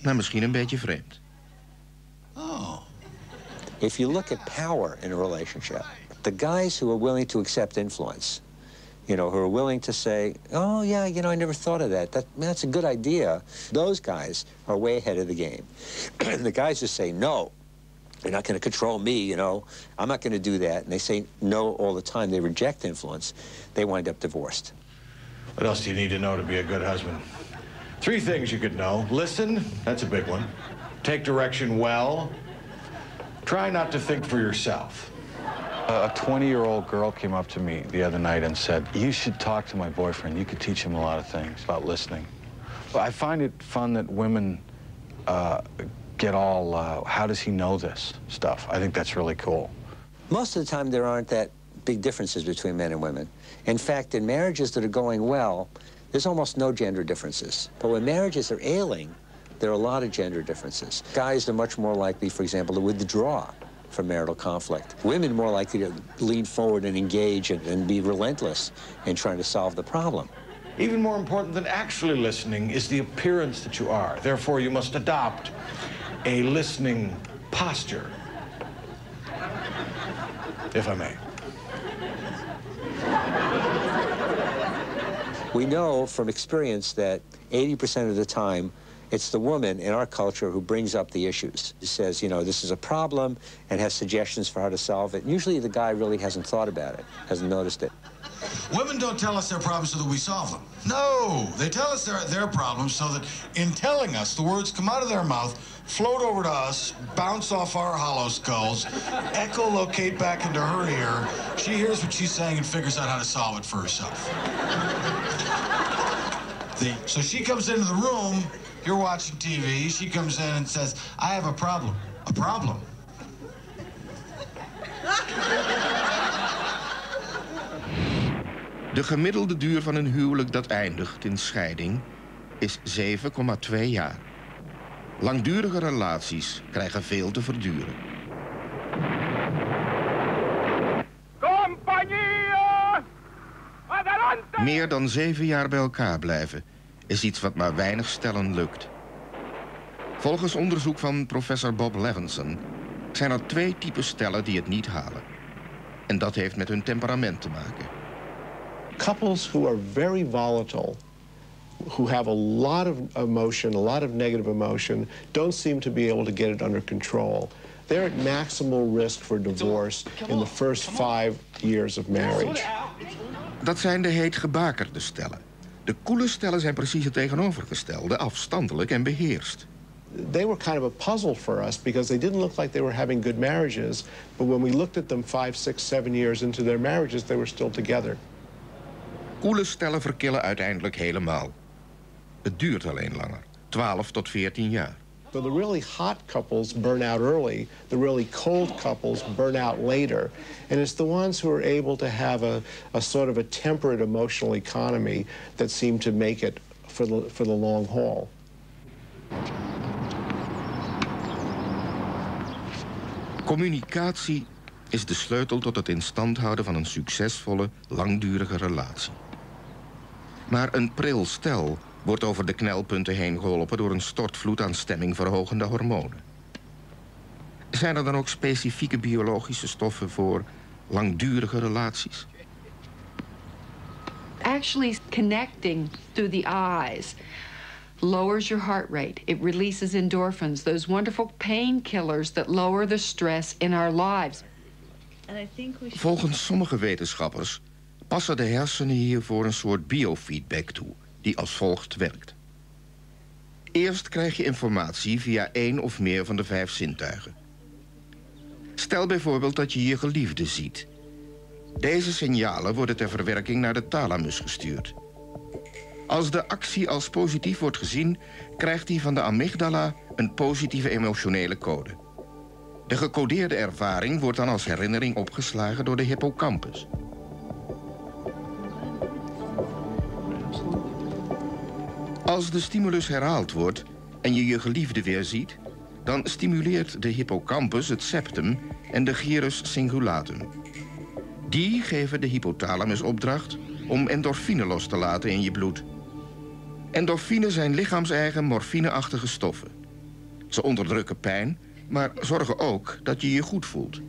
Maar misschien een beetje vreemd. Oh. If you look at power in a relationship, the guys who are willing to accept influence, you know, who are willing to say, oh, yeah, you know, I never thought of that. That's a good idea. Those guys are way ahead of the game. And the guys who say, no, you're not going to control me, you know, I'm not going to do that. And they say no all the time. They reject influence. They wind up divorced. What else do you need to know to be a good husband? 3 things you could know. Listen, that's a big one. Take direction well. Try not to think for yourself. A 20-year-old girl came up to me the other night and said, you should talk to my boyfriend. You could teach him a lot of things about listening. But I find it fun that women get all, how does he know this stuff? I think that's really cool. Most of the time, there aren't that big differences between men and women. In fact, in marriages that are going well, there's almost no gender differences. But when marriages are ailing, there are a lot of gender differences. Guys are much more likely, for example, to withdraw from marital conflict. Women more likely to lean forward and engage and be relentless in trying to solve the problem. Even more important than actually listening is the appearance that you are. Therefore, you must adopt a listening posture, if I may. We know from experience that 80% of the time, it's the woman in our culture who brings up the issues. She says, you know, this is a problem and has suggestions for how to solve it. And usually the guy really hasn't thought about it, hasn't noticed it. Women don't tell us their problems so that we solve them. No, they tell us their problems so that in telling us, the words come out of their mouth, float over to us, bounce off our hollow skulls, echolocate back into her ear. She hears what she's saying and figures out how to solve it for herself. So she comes into the room, you're watching TV, she comes in and says, I have a problem. A problem? De gemiddelde duur van een huwelijk dat eindigt in scheiding is 7,2 jaar. Langdurige relaties krijgen veel te verduren. Meer dan 7 jaar bij elkaar blijven is iets wat maar weinig stellen lukt. Volgens onderzoek van professor Bob Levinson zijn er 2 typen stellen die het niet halen. En dat heeft met hun temperament te maken. Couples who are very volatile, who have a lot of emotion, a lot of negative emotion, don't seem to be able to get it under control. They're at maximal risk for divorce in the first 5 years of marriage. Dat zijn de heet gebakerde stellen. De koele stellen zijn precies het tegenovergestelde, afstandelijk en beheerst. They were kind of a puzzle for us because they didn't look like they were having good marriages, but when we looked at them 5, 6, 7 years into their marriages, they were still together. Koele stellen verkillen uiteindelijk helemaal. Het duurt alleen langer, 12 tot 14 jaar. So the really hot couples burn out early, the really cold couples burn out later. And it's the ones who are able to have a sort of a temperate emotional economy that seem to make it for the long haul. Communicatie is de sleutel tot het in stand houden van een succesvolle, langdurige relatie. Maar een pril stel wordt over de knelpunten heen geholpen door een stortvloed aan stemmingverhogende hormonen. Zijn er dan ook specifieke biologische stoffen voor langdurige relaties? Actually connecting through the eyes lowers your heart rate. It releases endorphins, those wonderful painkillers that lower the stress in our lives. Volgens sommige wetenschappers passen de hersenen hiervoor een soort biofeedback toe, die als volgt werkt. Eerst krijg je informatie via 1 of meer van de 5 zintuigen. Stel bijvoorbeeld dat je je geliefde ziet. Deze signalen worden ter verwerking naar de thalamus gestuurd. Als de actie als positief wordt gezien, krijgt hij van de amygdala een positieve emotionele code. De gecodeerde ervaring wordt dan als herinnering opgeslagen door de hippocampus. Als de stimulus herhaald wordt en je je geliefde weer ziet, dan stimuleert de hippocampus het septum en de gyrus cingulatum. Die geven de hypothalamus opdracht om endorfine los te laten in je bloed. Endorfine zijn lichaams-eigen morfineachtige stoffen. Ze onderdrukken pijn, maar zorgen ook dat je je goed voelt.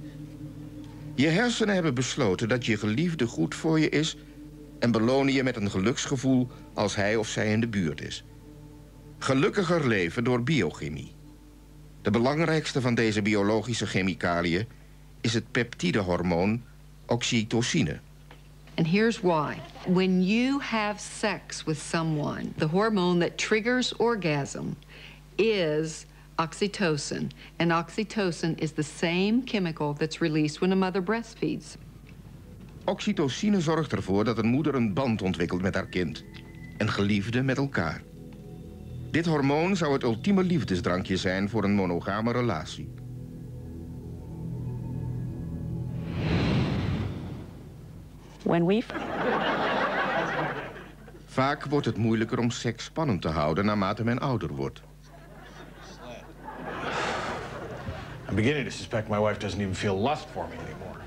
Je hersenen hebben besloten dat je geliefde goed voor je is en belonen je met een geluksgevoel als hij of zij in de buurt is. Gelukkiger leven door biochemie. De belangrijkste van deze biologische chemicaliën is het peptidehormoon oxytocine. And here's why. When you have sex with someone, the hormone that triggers orgasm is oxytocin. And oxytocin is the same chemical that's released when a mother breastfeeds. Oxytocine zorgt ervoor dat een moeder een band ontwikkelt met haar kind. En geliefden met elkaar. Dit hormoon zou het ultieme liefdesdrankje zijn voor een monogame relatie. Vaak wordt het moeilijker om seks spannend te houden naarmate men ouder wordt. I'm beginning to suspect my wife doesn't even feel lust for me anymore.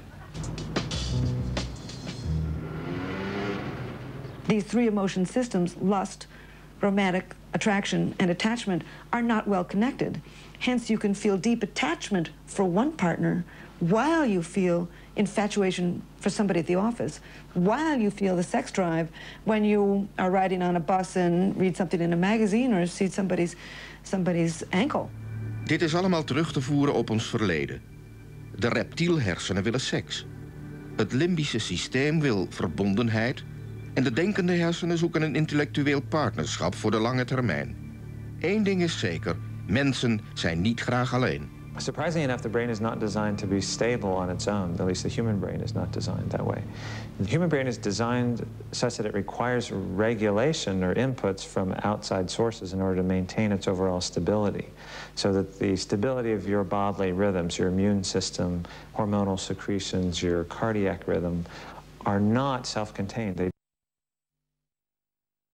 These 3 emotion systems, lust, romantic attraction, and attachment, are not well connected. Hence, you can feel deep attachment for one partner while you feel infatuation for somebody at the office, while you feel the sex drive when you are riding on a bus and read something in a magazine or see somebody's ankle. Dit is allemaal terug te voeren op ons verleden. De reptielhersenen willen seks. Het limbische systeem wil verbondenheid en de denkende hersenen zoeken een intellectueel partnerschap voor de lange termijn. Eén ding is zeker, mensen zijn niet graag alleen. Surprisingly enough, the brain is not designed to be stable on its own. At least the human brain is not designed that way. The human brain is designed such that it requires regulation or inputs from outside sources in order to maintain its overall stability. So that the stability of your bodily rhythms, your immune system, hormonal secretions, your cardiac rhythm, are not self-contained.